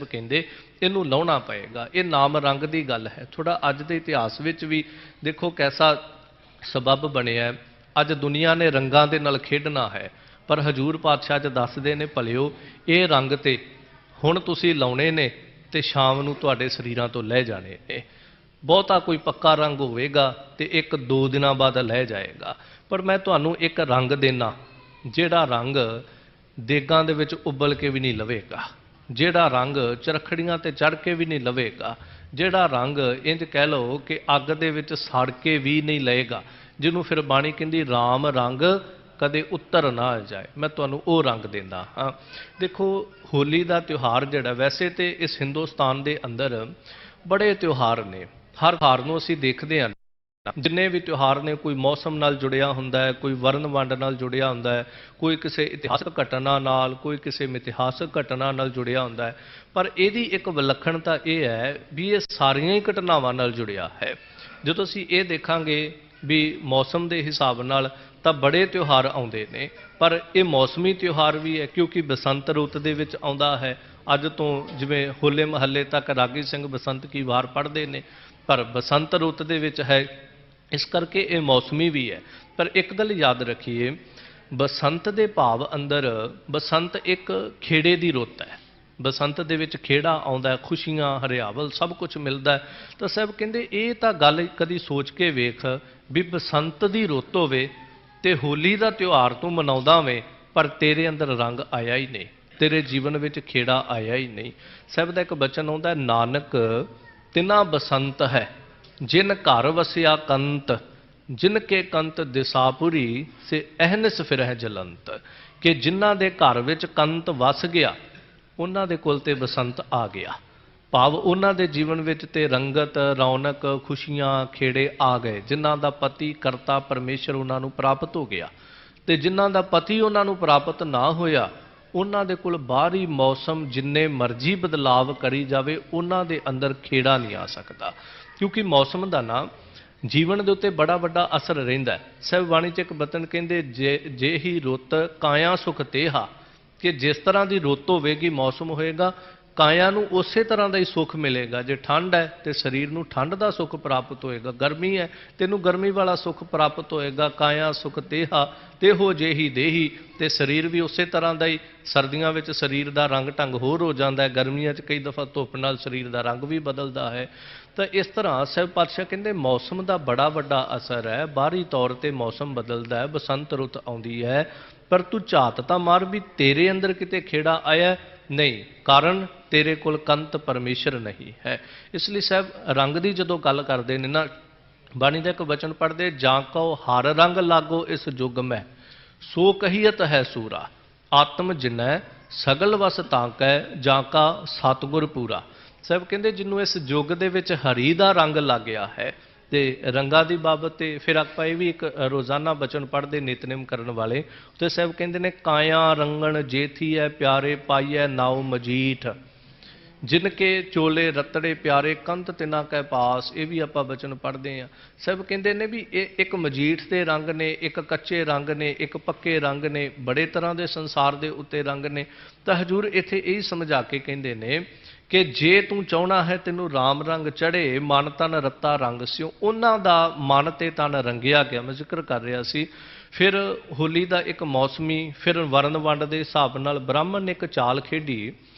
ਕਹਿੰਦੇ ਇਹਨੂੰ ਲਾਉਣਾ ਪਏਗਾ। ਇਹ ਨਾਮ ਰੰਗ ਦੀ ਗੱਲ ਹੈ। ਥੋੜਾ ਅੱਜ ਦੇ ਇਤਿਹਾਸ ਵਿੱਚ ਵੀ ਦੇਖੋ ਕੈਸਾ ਸਬਬ ਬਣਿਆ। ਅੱਜ ਦੁਨੀਆ ਨੇ ਰੰਗਾਂ ਦੇ ਨਾਲ ਖੇਡਣਾ ਹੈ, ਪਰ ਹਜੂਰ ਪਾਤਸ਼ਾਹ 'ਚ ਦੱਸਦੇ ਨੇ ਭਲਿਓ ਇਹ ਰੰਗ ਤੇ ਹੁਣ ਤੁਸੀਂ ਲਾਉਣੇ ਨੇ ਤੇ ਸ਼ਾਮ ਨੂੰ ਤੁਹਾਡੇ ਸਰੀਰਾਂ ਤੋਂ ਲੈ ਜਾਣੇ ਨੇ। ਬਹੁਤਾ ਕੋਈ ਪੱਕਾ ਰੰਗ ਹੋਵੇਗਾ ਤੇ 1-2 ਦਿਨਾਂ ਬਾਅਦ ਲੈ ਜਾਏਗਾ। ਪਰ ਮੈਂ ਤੁਹਾਨੂੰ ਇੱਕ ਰੰਗ ਦੇਣਾ, ਜਿਹੜਾ ਰੰਗ ਦੇਗਾਂ ਦੇ ਵਿੱਚ ਉਬਲ ਕੇ ਵੀ ਨਹੀਂ ਲਵੇਗਾ, ਜਿਹੜਾ ਰੰਗ ਚਰਖੜੀਆਂ ਤੇ ਚੜ੍ਹ ਕੇ ਵੀ ਨਹੀਂ ਲਵੇਗਾ, ਜਿਹੜਾ ਰੰਗ ਇੰਜ ਕਹਿ ਲਓ ਕਿ ਅੱਗ ਦੇ ਵਿੱਚ ਸੜ ਕੇ ਵੀ ਨਹੀਂ ਲਏਗਾ, ਜਿਹਨੂੰ ਫਿਰ ਬਾਣੀ ਕਹਿੰਦੀ ਰਾਮ ਰੰਗ ਕਦੇ ਉੱਤਰ ਨਾ ਜਾਏ। ਮੈਂ ਤੁਹਾਨੂੰ ਉਹ ਰੰਗ ਦਿੰਦਾ ਹਾਂ। ਦੇਖੋ ਹੋਲੀ ਦਾ ਤਿਉਹਾਰ ਜਿਹੜਾ, ਵੈਸੇ ਤੇ ਇਸ ਹਿੰਦੁਸਤਾਨ ਦੇ ਅੰਦਰ ਬੜੇ ਤਿਉਹਾਰ ਨੇ, ਹਰ ਤਿਉਹਾਰ ਨੂੰ ਅਸੀਂ ਦੇਖਦੇ ਹਾਂ। ਜਿੰਨੇ ਵੀ ਤਿਉਹਾਰ ਨੇ, ਕੋਈ ਮੌਸਮ ਨਾਲ ਜੁੜਿਆ ਹੁੰਦਾ ਹੈ, ਕੋਈ ਵਰਨ ਵੰਡ ਨਾਲ ਜੁੜਿਆ ਹੁੰਦਾ ਹੈ, ਕੋਈ ਕਿਸੇ ਇਤਿਹਾਸਕ ਘਟਨਾ ਨਾਲ, ਕੋਈ ਕਿਸੇ ਮਿਥਿਹਾਸਕ ਘਟਨਾ ਨਾਲ ਜੁੜਿਆ ਹੁੰਦਾ ਹੈ। ਪਰ ਇਹਦੀ ਇੱਕ ਵਿਲੱਖਣਤਾ ਇਹ ਹੈ ਵੀ ਇਹ ਸਾਰੀਆਂ ਹੀ ਘਟਨਾਵਾਂ ਨਾਲ ਜੁੜਿਆ ਹੈ। ਜਦੋਂ ਅਸੀਂ ਇਹ ਦੇਖਾਂਗੇ ਵੀ ਮੌਸਮ ਦੇ ਹਿਸਾਬ ਨਾਲ ਤਾਂ ਬੜੇ ਤਿਉਹਾਰ ਆਉਂਦੇ ਨੇ, ਪਰ ਇਹ ਮੌਸਮੀ ਤਿਉਹਾਰ ਵੀ ਹੈ ਕਿਉਂਕਿ ਬਸੰਤ ਰੁੱਤ ਦੇ ਵਿੱਚ ਆਉਂਦਾ ਹੈ। ਅੱਜ ਤੋਂ ਜਿਵੇਂ ਹੋਲੇ ਮਹੱਲੇ ਤੱਕ ਰਾਗੀ ਸਿੰਘ ਬਸੰਤ ਕੀ ਵਾਰ ਪੜ੍ਹਦੇ ਨੇ, ਪਰ ਬਸੰਤ ਰੁੱਤ ਦੇ ਵਿੱਚ ਹੈ, ਇਸ ਕਰਕੇ ਇਹ ਮੌਸਮੀ ਵੀ ਹੈ। ਪਰ ਇੱਕ ਗੱਲ ਯਾਦ ਰੱਖੀਏ, ਬਸੰਤ ਦੇ ਭਾਵ ਅੰਦਰ ਬਸੰਤ ਇੱਕ ਖੇੜੇ ਦੀ ਰੁੱਤ ਹੈ। ਬਸੰਤ ਦੇ ਵਿੱਚ ਖੇੜਾ ਆਉਂਦਾ, ਖੁਸ਼ੀਆਂ, ਹਰਿਆਵਲ ਸਭ ਕੁਝ ਮਿਲਦਾ। ਤਾਂ ਸਾਹਿਬ ਕਹਿੰਦੇ ਇਹ ਤਾਂ ਗੱਲ ਕਦੀ ਸੋਚ ਕੇ ਵੇਖ ਵੀ ਬਸੰਤ ਦੀ ਰੁੱਤ ਹੋਵੇ ਤੇ ਹੋਲੀ ਦਾ ਤਿਉਹਾਰ ਤੂੰ ਮਨਾਉਂਦਾ ਹੋਵੇਂ, ਪਰ ਤੇਰੇ ਅੰਦਰ ਰੰਗ ਆਇਆ ਹੀ ਨਹੀਂ, ਤੇਰੇ ਜੀਵਨ ਵਿੱਚ ਖੇੜਾ ਆਇਆ ਹੀ ਨਹੀਂ। ਸਾਹਿਬ ਦਾ ਇੱਕ ਬਚਨ ਆਉਂਦਾ, ਨਾਨਕ ਤਿਨਾ ਬਸੰਤ ਹੈ ਜਿਨ ਘਰ ਵਸਿਆ ਕੰਤ, ਜਿਨ ਕੇ ਕੰਤ ਦਿਸਾਪੁਰੀ ਸੇ ਅਹਨਿਸ ਫਿਰਹਿ ਜਲੰਤ। ਕਿ ਜਿਨ੍ਹਾਂ ਦੇ ਘਰ ਵਿੱਚ ਕੰਤ ਵਸ ਗਿਆ ਉਹਨਾਂ ਦੇ ਕੋਲ ਤੇ ਬਸੰਤ ਆ ਗਿਆ। ਭਾਵ ਉਹਨਾਂ ਦੇ ਜੀਵਨ ਵਿੱਚ ਤੇ ਰੰਗਤ, ਰੌਣਕ, ਖੁਸ਼ੀਆਂ, ਖੇੜੇ ਆ ਗਏ। ਜਿਨ੍ਹਾਂ ਦਾ ਪਤੀ ਕਰਤਾ ਪਰਮੇਸ਼ਰ ਉਹਨਾਂ ਨੂੰ ਪ੍ਰਾਪਤ ਹੋ ਗਿਆ, ਤੇ ਜਿਨ੍ਹਾਂ ਦਾ ਪਤੀ ਉਹਨਾਂ ਨੂੰ ਪ੍ਰਾਪਤ ਨਾ ਹੋਇਆ ਉਹਨਾਂ ਦੇ ਕੋਲ ਬਾਹਰੀ ਮੌਸਮ ਜਿੰਨੇ ਮਰਜ਼ੀ ਬਦਲਾਵ ਕਰੀ ਜਾਵੇ ਉਹਨਾਂ ਦੇ ਅੰਦਰ ਖੇੜਾ ਨਹੀਂ ਆ ਸਕਦਾ, ਕਿਉਂਕਿ ਮੌਸਮ ਦਾ ਨਾ ਜੀਵਨ ਦੇ ਉੱਤੇ ਬੜਾ ਵੱਡਾ ਅਸਰ ਰਹਿੰਦਾ ਹੈ। ਸਾਹਿਬ ਬਾਣੀ 'ਚ ਇੱਕ ਬਚਨ ਕਹਿੰਦੇ, ਜੇ ਹੀ ਰੁੱਤ ਕਾਇਆ ਸੁਖ ਤੇਹਾ, ਕਿ ਜਿਸ ਤਰ੍ਹਾਂ ਦੀ ਰੁੱਤ ਹੋਵੇਗੀ, ਮੌਸਮ ਹੋਏਗਾ, ਕਾਇਆ ਨੂੰ ਉਸੇ ਤਰ੍ਹਾਂ ਦਾ ਹੀ ਸੁੱਖ ਮਿਲੇਗਾ। ਜੇ ਠੰਡ ਹੈ ਤੇ ਸਰੀਰ ਨੂੰ ਠੰਡ ਦਾ ਸੁੱਖ ਪ੍ਰਾਪਤ ਹੋਏਗਾ, ਗਰਮੀ ਹੈ ਤੈਨੂੰ ਗਰਮੀ ਵਾਲਾ ਸੁੱਖ ਪ੍ਰਾਪਤ ਹੋਏਗਾ। ਕਾਇਆ ਸੁਖ ਤੇਹਾ ਤੇਹੋ ਜਿਹੀ ਦੇਹੀ, ਤੇ ਸਰੀਰ ਵੀ ਉਸੇ ਤਰ੍ਹਾਂ ਦਾ ਹੀ। ਸਰਦੀਆਂ ਵਿੱਚ ਸਰੀਰ ਦਾ ਰੰਗ ਢੰਗ ਹੋਰ ਹੋ ਜਾਂਦਾ ਹੈ, ਗਰਮੀਆਂ 'ਚ ਕਈ ਦਫਾ ਧੁੱਪ ਨਾਲ ਸਰੀਰ ਦਾ ਰੰਗ ਵੀ ਬਦਲਦਾ ਹੈ। ਤਾਂ ਇਸ ਤਰ੍ਹਾਂ ਸਾਹਿਬ ਪਾਤਸ਼ਾਹ ਕਹਿੰਦੇ ਮੌਸਮ ਦਾ ਬੜਾ ਵੱਡਾ ਅਸਰ ਹੈ। ਬਾਹਰੀ ਤੌਰ ਤੇ ਮੌਸਮ ਬਦਲਦਾ ਹੈ, ਬਸੰਤ ਰੁੱਤ ਆਉਂਦੀ ਹੈ, ਪਰ ਤੂੰ ਝਾਤ ਤਾਂ ਮਾਰ ਵੀ ਤੇਰੇ ਅੰਦਰ ਕਿਤੇ ਖੇੜਾ ਆਇਆ ਨਹੀਂ, ਕਾਰਨ ਤੇਰੇ ਕੋਲ ਕੰਤ ਪਰਮੇਸ਼ਰ ਨਹੀਂ ਹੈ। ਇਸ ਲਈ ਸਾਹਿਬ ਰੰਗ ਦੀ ਜਦੋਂ ਗੱਲ ਕਰਦੇ ਨੇ ਨਾ, ਬਾਣੀ ਦਾ ਇੱਕ ਵਚਨ ਪੜ੍ਹਦੇ, ਜਾਂ ਕਉ ਹਰ ਰੰਗ ਲਾਗੋ ਇਸ ਜੁਗ ਮੈਂ, ਸੋ ਕਹੀਅਤ ਹੈ ਸੂਰਾ, ਆਤਮ ਜਿਨੈ ਸਗਲ ਵਸ ਤਾਕੈ, ਜਾਂ ਕਾ ਸਤਿਗੁਰ ਪੂਰਾ। ਸਾਹਿਬ ਕਹਿੰਦੇ ਜਿਹਨੂੰ ਇਸ ਯੁੱਗ ਦੇ ਵਿੱਚ ਹਰੀ ਦਾ ਰੰਗ ਲੱਗ ਗਿਆ ਹੈ। ਤੇ ਰੰਗਾਂ ਦੀ ਬਾਬਤ ਤੇ ਫਿਰ ਆਪਾਂ ਇਹ ਵੀ ਇੱਕ ਰੋਜ਼ਾਨਾ ਬਚਨ ਪੜ੍ਹਦੇ ਨਿਤਨੇਮ ਕਰਨ ਵਾਲੇ, ਤੇ ਸਾਹਿਬ ਕਹਿੰਦੇ ਨੇ, ਕਾਇਆ ਰੰਗਣ ਜੇਥੀ ਹੈ ਪਿਆਰੇ ਪਾਈਐ ਨਾਉ ਮਜੀਠ, ਜਿਨ ਕੇ ਚੋਲੇ ਰਤੜੇ ਪਿਆਰੇ ਕੰਤ ਤਿਨਾ ਕੈ ਪਾਸ। ਇਹ ਵੀ ਆਪਾਂ ਬਚਨ ਪੜ੍ਹਦੇ ਹਾਂ। ਸਾਹਿਬ ਕਹਿੰਦੇ ਨੇ ਵੀ ਇਹ ਇੱਕ ਮਜੀਠ ਦੇ ਰੰਗ ਨੇ, ਇੱਕ ਕੱਚੇ ਰੰਗ ਨੇ, ਇੱਕ ਪੱਕੇ ਰੰਗ ਨੇ, ਬੜੇ ਤਰ੍ਹਾਂ ਦੇ ਸੰਸਾਰ ਦੇ ਉੱਤੇ ਰੰਗ ਨੇ। ਤਾਂ ਹਜ਼ੂਰ ਇੱਥੇ ਇਹੀ ਸਮਝਾ ਕੇ ਕਹਿੰਦੇ ਨੇ ਕਿ ਜੇ ਤੂੰ ਚਾਹੁੰਦਾ ਹੈ ਤੈਨੂੰ ਰਾਮ ਰੰਗ ਚੜ੍ਹੇ, ਮਨ ਤਨ ਰੱਤਾ ਰੰਗ ਸਿਓ, ਉਹਨਾਂ ਦਾ ਮਨ ਤੇ ਤਨ ਰੰਗਿਆ ਗਿਆ। ਮੈਂ ਜ਼ਿਕਰ ਕਰ ਰਿਹਾ ਸੀ। ਫਿਰ ਹੋਲੀ ਦਾ ਇੱਕ ਮੌਸਮੀ, ਫਿਰ ਵਰਨ ਵੰਡ ਦੇ ਹਿਸਾਬ ਨਾਲ ਬ੍ਰਾਹਮਣ ਨੇ ਇੱਕ ਚਾਲ ਖੇਡੀ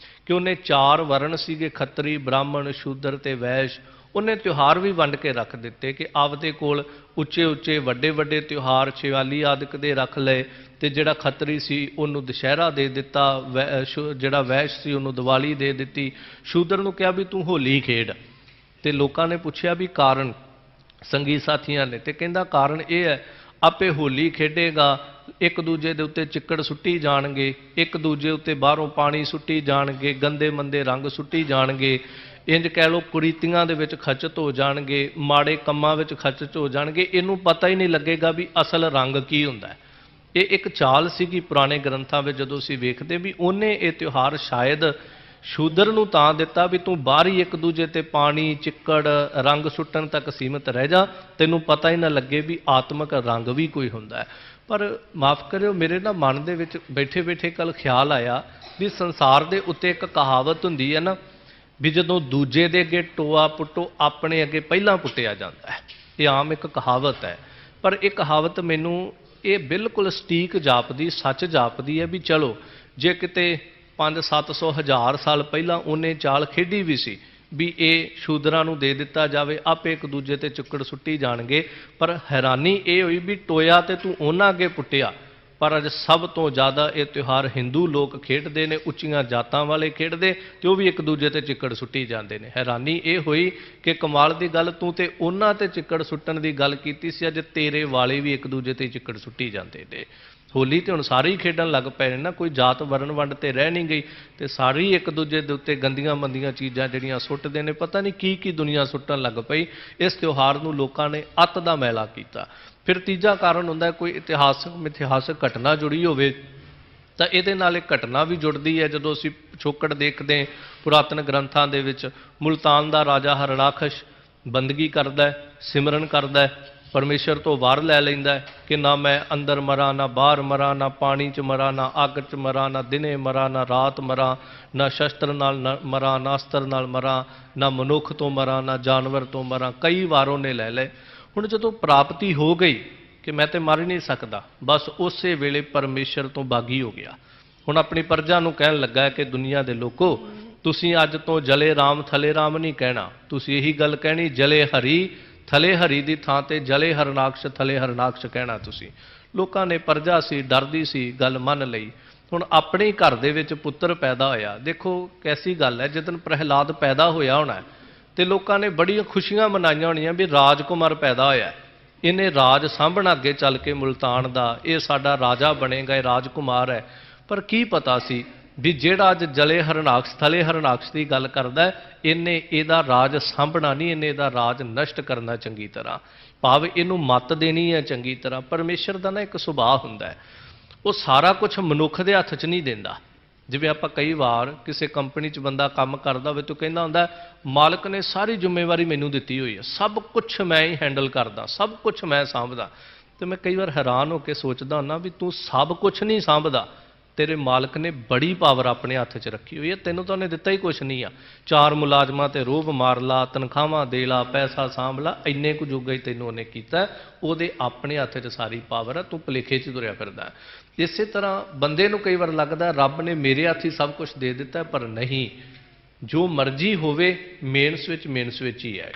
ਕਿ ਉਹਨੇ 4 ਵਰਨ ਸੀਗੇ, ਖੱਤਰੀ, ਬ੍ਰਾਹਮਣ, ਸ਼ੂਦਰ ਤੇ ਵੈਸ਼। ਉਹਨੇ ਤਿਉਹਾਰ ਵੀ ਵੰਡ ਕੇ ਰੱਖ ਦਿੱਤੇ ਕਿ ਆਪਦੇ ਕੋਲ ਉੱਚੇ ਉੱਚੇ ਵੱਡੇ ਵੱਡੇ ਤਿਉਹਾਰ 46 ਆਦਿਕ ਦੇ ਰੱਖ ਲਏ, ਤੇ ਜਿਹੜਾ ਖੱਤਰੀ ਸੀ ਉਹਨੂੰ ਦੁਸ਼ਹਿਰਾ ਦੇ ਦਿੱਤਾ, ਜਿਹੜਾ ਵੈਸ਼ ਸੀ ਉਹਨੂੰ ਦੀਵਾਲੀ ਦੇ ਦਿੱਤੀ। ਸ਼ੂਦਰ ਨੂੰ ਕਿਹਾ ਵੀ ਤੂੰ ਹੋਲੀ ਖੇਡ। ਤੇ ਲੋਕਾਂ ਨੇ ਪੁੱਛਿਆ ਵੀ ਕਾਰਨ, ਸੰਗੀ ਸਾਥੀਆਂ ਨੇ, ਤੇ ਕਹਿੰਦਾ ਕਾਰਨ ਇਹ ਹੈ, ਆਪੇ ਹੋਲੀ ਖੇਡੇਗਾ, ਇੱਕ ਦੂਜੇ ਦੇ ਉੱਤੇ ਚਿੱਕੜ ਸੁੱਟੀ ਜਾਣਗੇ, ਇੱਕ ਦੂਜੇ ਉੱਤੇ ਬਾਹਰੋਂ ਪਾਣੀ ਸੁੱਟੀ ਜਾਣਗੇ, ਗੰਦੇ ਮੰਦੇ ਰੰਗ ਸੁੱਟੀ ਜਾਣਗੇ, ਇੰਜ ਕਹਿ ਲਓ ਕੁਰੀਤੀਆਂ ਦੇ ਵਿੱਚ ਖਚਤ ਹੋ ਜਾਣਗੇ, ਮਾੜੇ ਕੰਮਾਂ ਵਿੱਚ ਖਚਤ ਹੋ ਜਾਣਗੇ। ਇਹਨੂੰ ਪਤਾ ਹੀ ਨਹੀਂ ਲੱਗੇਗਾ ਵੀ ਅਸਲ ਰੰਗ ਕੀ ਹੁੰਦਾ। ਇਹ ਇੱਕ ਚਾਲ ਸੀਗੀ ਪੁਰਾਣੇ ਗ੍ਰੰਥਾਂ ਵਿੱਚ। ਜਦੋਂ ਅਸੀਂ ਵੇਖਦੇ ਵੀ ਉਹਨੇ ਇਹ ਤਿਉਹਾਰ ਸ਼ਾਇਦ ਸ਼ੂਦਰ ਨੂੰ ਤਾਂ ਦਿੱਤਾ ਵੀ ਤੂੰ ਬਾਹਰੀ ਇੱਕ ਦੂਜੇ ਤੇ ਪਾਣੀ, ਚਿੱਕੜ, ਰੰਗ ਸੁੱਟਣ ਤੱਕ ਸੀਮਿਤ ਰਹਿ ਜਾ, ਤੈਨੂੰ ਪਤਾ ਹੀ ਨਾ ਲੱਗੇ ਵੀ ਆਤਮਕ ਰੰਗ ਵੀ ਕੋਈ ਹੁੰਦਾ ਹੈ। ਪਰ ਮਾਫ਼ ਕਰਿਓ, ਮੇਰੇ ਨਾ ਮਨ ਦੇ ਵਿੱਚ ਬੈਠੇ ਬੈਠੇ ਕੱਲ ਖਿਆਲ ਆਇਆ ਵੀ ਸੰਸਾਰ ਦੇ ਉੱਤੇ ਇੱਕ ਕਹਾਵਤ ਹੁੰਦੀ ਹੈ ਨਾ, ਵੀ ਜਦੋਂ ਦੂਜੇ ਦੇ ਅੱਗੇ ਟੋਆ ਪੁੱਟੋ ਆਪਣੇ ਅੱਗੇ ਪਹਿਲਾਂ ਪੁੱਟਿਆ ਜਾਂਦਾ ਹੈ। ਇਹ ਆਮ ਇੱਕ ਕਹਾਵਤ ਹੈ, ਪਰ ਇਹ ਕਹਾਵਤ ਮੈਨੂੰ ਇਹ ਬਿਲਕੁਲ ਸਟੀਕ ਜਾਪਦੀ, ਸੱਚ ਜਾਪਦੀ ਹੈ ਵੀ ਚਲੋ ਜੇ ਕਿਤੇ 500-700 ਹਜ਼ਾਰ ਸਾਲ ਪਹਿਲਾਂ ਉਹਨੇ ਚਾਲ ਖੇਡੀ ਵੀ ਸੀ ਵੀ ਇਹ ਸ਼ੂਦਰਾਂ ਨੂੰ ਦੇ ਦਿੱਤਾ ਜਾਵੇ, ਆਪੇ ਇੱਕ ਦੂਜੇ ਤੇ ਚੁੱਕੜ ਸੁੱਟੀ ਜਾਣਗੇ। ਪਰ ਹੈਰਾਨੀ ਇਹ ਹੋਈ ਵੀ ਟੋਇਆ ਤੇ ਤੂੰ ਉਹਨਾਂ ਅੱਗੇ ਪੁੱਟਿਆ, ਪਰ ਅੱਜ ਸਭ ਤੋਂ ਜ਼ਿਆਦਾ ਇਹ ਤਿਉਹਾਰ ਹਿੰਦੂ ਲੋਕ ਖੇਡਦੇ ਨੇ, ਉੱਚੀਆਂ ਜਾਤਾਂ ਵਾਲੇ ਖੇਡਦੇ ਤੇ ਉਹ ਵੀ ਇੱਕ ਦੂਜੇ ਤੇ ਚਿੱਕੜ ਸੁੱਟੀ ਜਾਂਦੇ ਨੇ। ਹੈਰਾਨੀ ਇਹ ਹੋਈ ਕਿ ਕਮਾਲ ਦੀ ਗੱਲ, ਤੂੰ ਤੇ ਉਹਨਾਂ ਤੇ ਚਿੱਕੜ ਸੁੱਟਣ ਦੀ ਗੱਲ ਕੀਤੀ ਸੀ, ਅੱਜ ਤੇਰੇ ਵਾਲੇ ਵੀ ਇੱਕ ਦੂਜੇ ਤੇ ਚਿੱਕੜ ਸੁੱਟੀ ਜਾਂਦੇ ਨੇ। ਹੋਲੀ ਤੇ ਹੁਣ ਸਾਰੇ ਹੀ ਖੇਡਣ ਲੱਗ ਪਏ ਨੇ ਨਾ, ਕੋਈ ਜਾਤ ਵਰਨ ਵੰਡ ਤੇ ਰਹਿ ਨਹੀਂ ਗਈ ਤੇ ਸਾਰੇ ਹੀ ਇੱਕ ਦੂਜੇ ਦੇ ਉੱਤੇ ਗੰਦੀਆਂ ਮੰਦੀਆਂ ਚੀਜ਼ਾਂ ਜਿਹੜੀਆਂ ਸੁੱਟਦੇ ਨੇ, ਪਤਾ ਨਹੀਂ ਕੀ ਕੀ ਦੁਨੀਆ ਸੁੱਟਣ ਲੱਗ ਪਈ। ਇਸ ਤਿਉਹਾਰ ਨੂੰ ਲੋਕਾਂ ਨੇ ਅੱਤ ਦਾ ਮੈਲਾ ਕੀਤਾ। ਫਿਰ ਤੀਜਾ ਕਾਰਨ ਹੁੰਦਾ ਕੋਈ ਇਤਿਹਾਸਕ ਘਟਨਾ ਜੁੜੀ ਹੋਵੇ ਤਾਂ ਇਹਦੇ ਨਾਲ ਇੱਕ ਘਟਨਾ ਵੀ ਜੁੜਦੀ ਹੈ। ਜਦੋਂ ਅਸੀਂ ਪਿਛੋਕੜ ਦੇਖਦੇ ਹਾਂ ਪੁਰਾਤਨ ਗ੍ਰੰਥਾਂ ਦੇ ਵਿੱਚ, ਮੁਲਤਾਨ ਦਾ ਰਾਜਾ ਹਰਣਾਕਸ਼ ਬੰਦਗੀ ਕਰਦਾ ਹੈ, ਸਿਮਰਨ ਕਰਦਾ ਹੈ, ਪਰਮੇਸ਼ਰ ਤੋਂ ਵਾਰ ਲੈ ਲੈਂਦਾ ਹੈ ਕਿ ਨਾ ਮੈਂ ਅੰਦਰ ਮਰਾਂ, ਨਾ ਬਾਹਰ ਮਰਾਂ, ਨਾ ਪਾਣੀ 'ਚ ਮਰਾਂ, ਨਾ ਅੱਗ 'ਚ ਮਰਾਂ, ਨਾ ਦਿਨੇ ਮਰਾਂ, ਨਾ ਰਾਤ ਮਰਾਂ, ਨਾ ਸ਼ਸਤਰ ਨਾਲ ਮਰਾਂ, ਨਾ ਅਸਤਰ ਨਾਲ ਮਰਾਂ, ਨਾ ਮਨੁੱਖ ਤੋਂ ਮਰਾਂ, ਨਾ ਜਾਨਵਰ ਤੋਂ ਮਰਾਂ। ਕਈ ਵਾਰ ਉਹਨੇ ਲੈ ਲਏ। ਹੁਣ ਜਦੋਂ ਪ੍ਰਾਪਤੀ ਹੋ ਗਈ ਕਿ ਮੈਂ ਤੇ ਮਰ ਹੀ ਨਹੀਂ ਸਕਦਾ, ਬਸ ਉਸੇ ਵੇਲੇ ਪਰਮੇਸ਼ਰ ਤੋਂ ਬਾਗੀ ਹੋ ਗਿਆ। ਹੁਣ ਆਪਣੀ ਪ੍ਰਜਾ ਨੂੰ ਕਹਿਣ ਲੱਗਾ ਕਿ ਦੁਨੀਆ ਦੇ ਲੋਕੋ, ਤੁਸੀਂ ਅੱਜ ਤੋਂ ਜਲੇ ਰਾਮ ਥਲੇ ਰਾਮ ਨਹੀਂ ਕਹਿਣਾ, ਤੁਸੀਂ ਇਹੀ ਗੱਲ ਕਹਿਣੀ ਜਲੇ ਹਰੀ ਥਲੇ ਹਰੀ ਦੀ ਥਾਂ ਤੇ ਜਲੇ ਹਰਨਾਕਸ਼ ਥਲੇ ਹਰਨਾਕਸ਼ ਕਹਿਣਾ ਤੁਸੀਂ। ਲੋਕਾਂ ਨੇ, ਪ੍ਰਜਾ ਸੀ, ਡਰਦੀ ਸੀ, ਗੱਲ ਮੰਨ ਲਈ। ਹੁਣ ਆਪਣੇ ਘਰ ਦੇ ਵਿੱਚ ਪੁੱਤਰ ਪੈਦਾ ਹੋਇਆ। ਦੇਖੋ ਕੈਸੀ ਗੱਲ ਹੈ, ਜਦੋਂ ਪ੍ਰਹਿਲਾਦ ਪੈਦਾ ਹੋਇਆ ਹੋਣਾ ਤੇ ਲੋਕਾਂ ਨੇ ਬੜੀਆਂ ਖੁਸ਼ੀਆਂ ਮਨਾਈਆਂ ਹੋਣੀਆਂ ਵੀ ਰਾਜਕੁਮਾਰ ਪੈਦਾ ਹੋਇਆ, ਇਹਨੇ ਰਾਜ ਸਾਂਭਣਾ ਅੱਗੇ ਚੱਲ ਕੇ ਮੁਲਤਾਨ ਦਾ, ਇਹ ਸਾਡਾ ਰਾਜਾ ਬਣੇਗਾ, ਇਹ ਰਾਜਕੁਮਾਰ ਹੈ। ਪਰ ਕੀ ਪਤਾ ਸੀ ਵੀ ਜਿਹੜਾ ਅੱਜ ਜਲੇ ਹਰਨਾਕਸ਼ ਥਲੇ ਹਰਨਾਕਸ਼ ਦੀ ਗੱਲ ਕਰਦਾ, ਇਹਨੇ ਇਹਦਾ ਰਾਜ ਸਾਂਭਣਾ ਨਹੀਂ, ਇਹਨੇ ਇਹਦਾ ਰਾਜ ਨਸ਼ਟ ਕਰਨਾ ਚੰਗੀ ਤਰ੍ਹਾਂ, ਭਾਵ ਇਹਨੂੰ ਮੱਤ ਦੇਣੀ ਹੈ ਚੰਗੀ ਤਰ੍ਹਾਂ। ਪਰਮੇਸ਼ਰ ਦਾ ਨਾ ਇੱਕ ਸੁਭਾਅ ਹੁੰਦਾ ਹੈ, ਉਹ ਸਾਰਾ ਕੁਝ ਮਨੁੱਖ ਦੇ ਹੱਥ 'ਚ ਨਹੀਂ ਦਿੰਦਾ। ਜਿਵੇਂ ਆਪਾਂ ਕਈ ਵਾਰ ਕਿਸੇ ਕੰਪਨੀ 'ਚ ਬੰਦਾ ਕੰਮ ਕਰਦਾ ਹੋਵੇ ਤਾਂ ਕਹਿੰਦਾ ਹੁੰਦਾ ਮਾਲਕ ਨੇ ਸਾਰੀ ਜ਼ਿੰਮੇਵਾਰੀ ਮੈਨੂੰ ਦਿੱਤੀ ਹੋਈ ਹੈ, ਸਭ ਕੁਝ ਮੈਂ ਹੀ ਹੈਂਡਲ ਕਰਦਾ, ਸਭ ਕੁਝ ਮੈਂ ਸਾਂਭਦਾ। ਤੇ ਮੈਂ ਕਈ ਵਾਰ ਹੈਰਾਨ ਹੋ ਕੇ ਸੋਚਦਾ ਹੁੰਦਾ ਵੀ ਤੂੰ ਸਭ ਕੁਝ ਨਹੀਂ ਸਾਂਭਦਾ, ਤੇਰੇ ਮਾਲਕ ਨੇ ਬੜੀ ਪਾਵਰ ਆਪਣੇ ਹੱਥ 'ਚ ਰੱਖੀ ਹੋਈ ਹੈ, ਤੈਨੂੰ ਤਾਂ ਉਹਨੇ ਦਿੱਤਾ ਹੀ ਕੁਛ ਨਹੀਂ ਆ। 4 ਮੁਲਾਜ਼ਮਾਂ ਤੇ ਰੋਹਬ ਮਾਰ ਲਾ, ਤਨਖਾਹਾਂ ਦੇ ਲਾ, ਪੈਸਾ ਸਾਂਭ ਲਾ, ਇੰਨੇ ਕੁ ਜੋਗਾ ਹੀ ਤੈਨੂੰ ਉਹਨੇ ਕੀਤਾ। ਉਹਦੇ ਆਪਣੇ ਹੱਥ 'ਚ ਸਾਰੀ ਪਾਵਰ ਹੈ, ਤੂੰ ਭੁਲੇਖੇ 'ਚ ਤੁਰਿਆ ਫਿਰਦਾ। ਇਸੇ ਤਰ੍ਹਾਂ ਬੰਦੇ ਨੂੰ ਕਈ ਵਾਰ ਲੱਗਦਾ ਰੱਬ ਨੇ ਮੇਰੇ ਹੱਥ ਹੀ ਸਭ ਕੁਝ ਦੇ ਦਿੱਤਾ, ਪਰ ਨਹੀਂ, ਜੋ ਮਰਜ਼ੀ ਹੋਵੇ ਮੇਨਸ ਵਿੱਚ ਹੀ ਹੈ।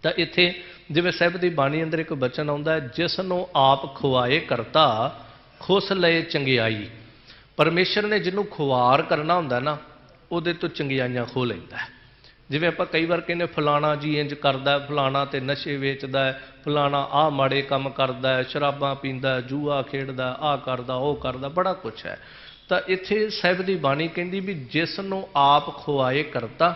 ਤਾਂ ਇੱਥੇ ਜਿਵੇਂ ਸਾਹਿਬ ਦੀ ਬਾਣੀ ਅੰਦਰ ਇੱਕ ਬਚਨ ਆਉਂਦਾ, ਜਿਸ ਨੂੰ ਆਪ ਖੁਆਏ ਕਰਤਾ ਖੁਸ ਲਏ ਚੰਗਿਆਈ। ਪਰਮੇਸ਼ਰ ਨੇ ਜਿਹਨੂੰ ਖੁਆਰ ਕਰਨਾ ਹੁੰਦਾ ਨਾ, ਉਹਦੇ ਤੋਂ ਚੰਗਿਆਈਆਂ ਖੋਹ ਲੈਂਦਾ। ਜਿਵੇਂ ਆਪਾਂ ਕਈ ਵਾਰ ਕਹਿੰਦੇ ਫਲਾਣਾ ਜੀ ਇੰਜ ਕਰਦਾ, ਫਲਾਣਾ ਤੇ ਨਸ਼ੇ ਵੇਚਦਾ ਹੈ, ਫਲਾਣਾ ਆਹ ਮਾੜੇ ਕੰਮ ਕਰਦਾ ਹੈ, ਸ਼ਰਾਬਾਂ ਪੀਂਦਾ, ਜੂਆ ਖੇਡਦਾ, ਆਹ ਕਰਦਾ, ਉਹ ਕਰਦਾ, ਬੜਾ ਕੁਛ ਹੈ। ਤਾਂ ਇੱਥੇ ਸਾਹਿਬ ਦੀ ਬਾਣੀ ਕਹਿੰਦੀ ਵੀ ਜਿਸ ਨੂੰ ਆਪ ਖੁਆਏ ਕਰਤਾ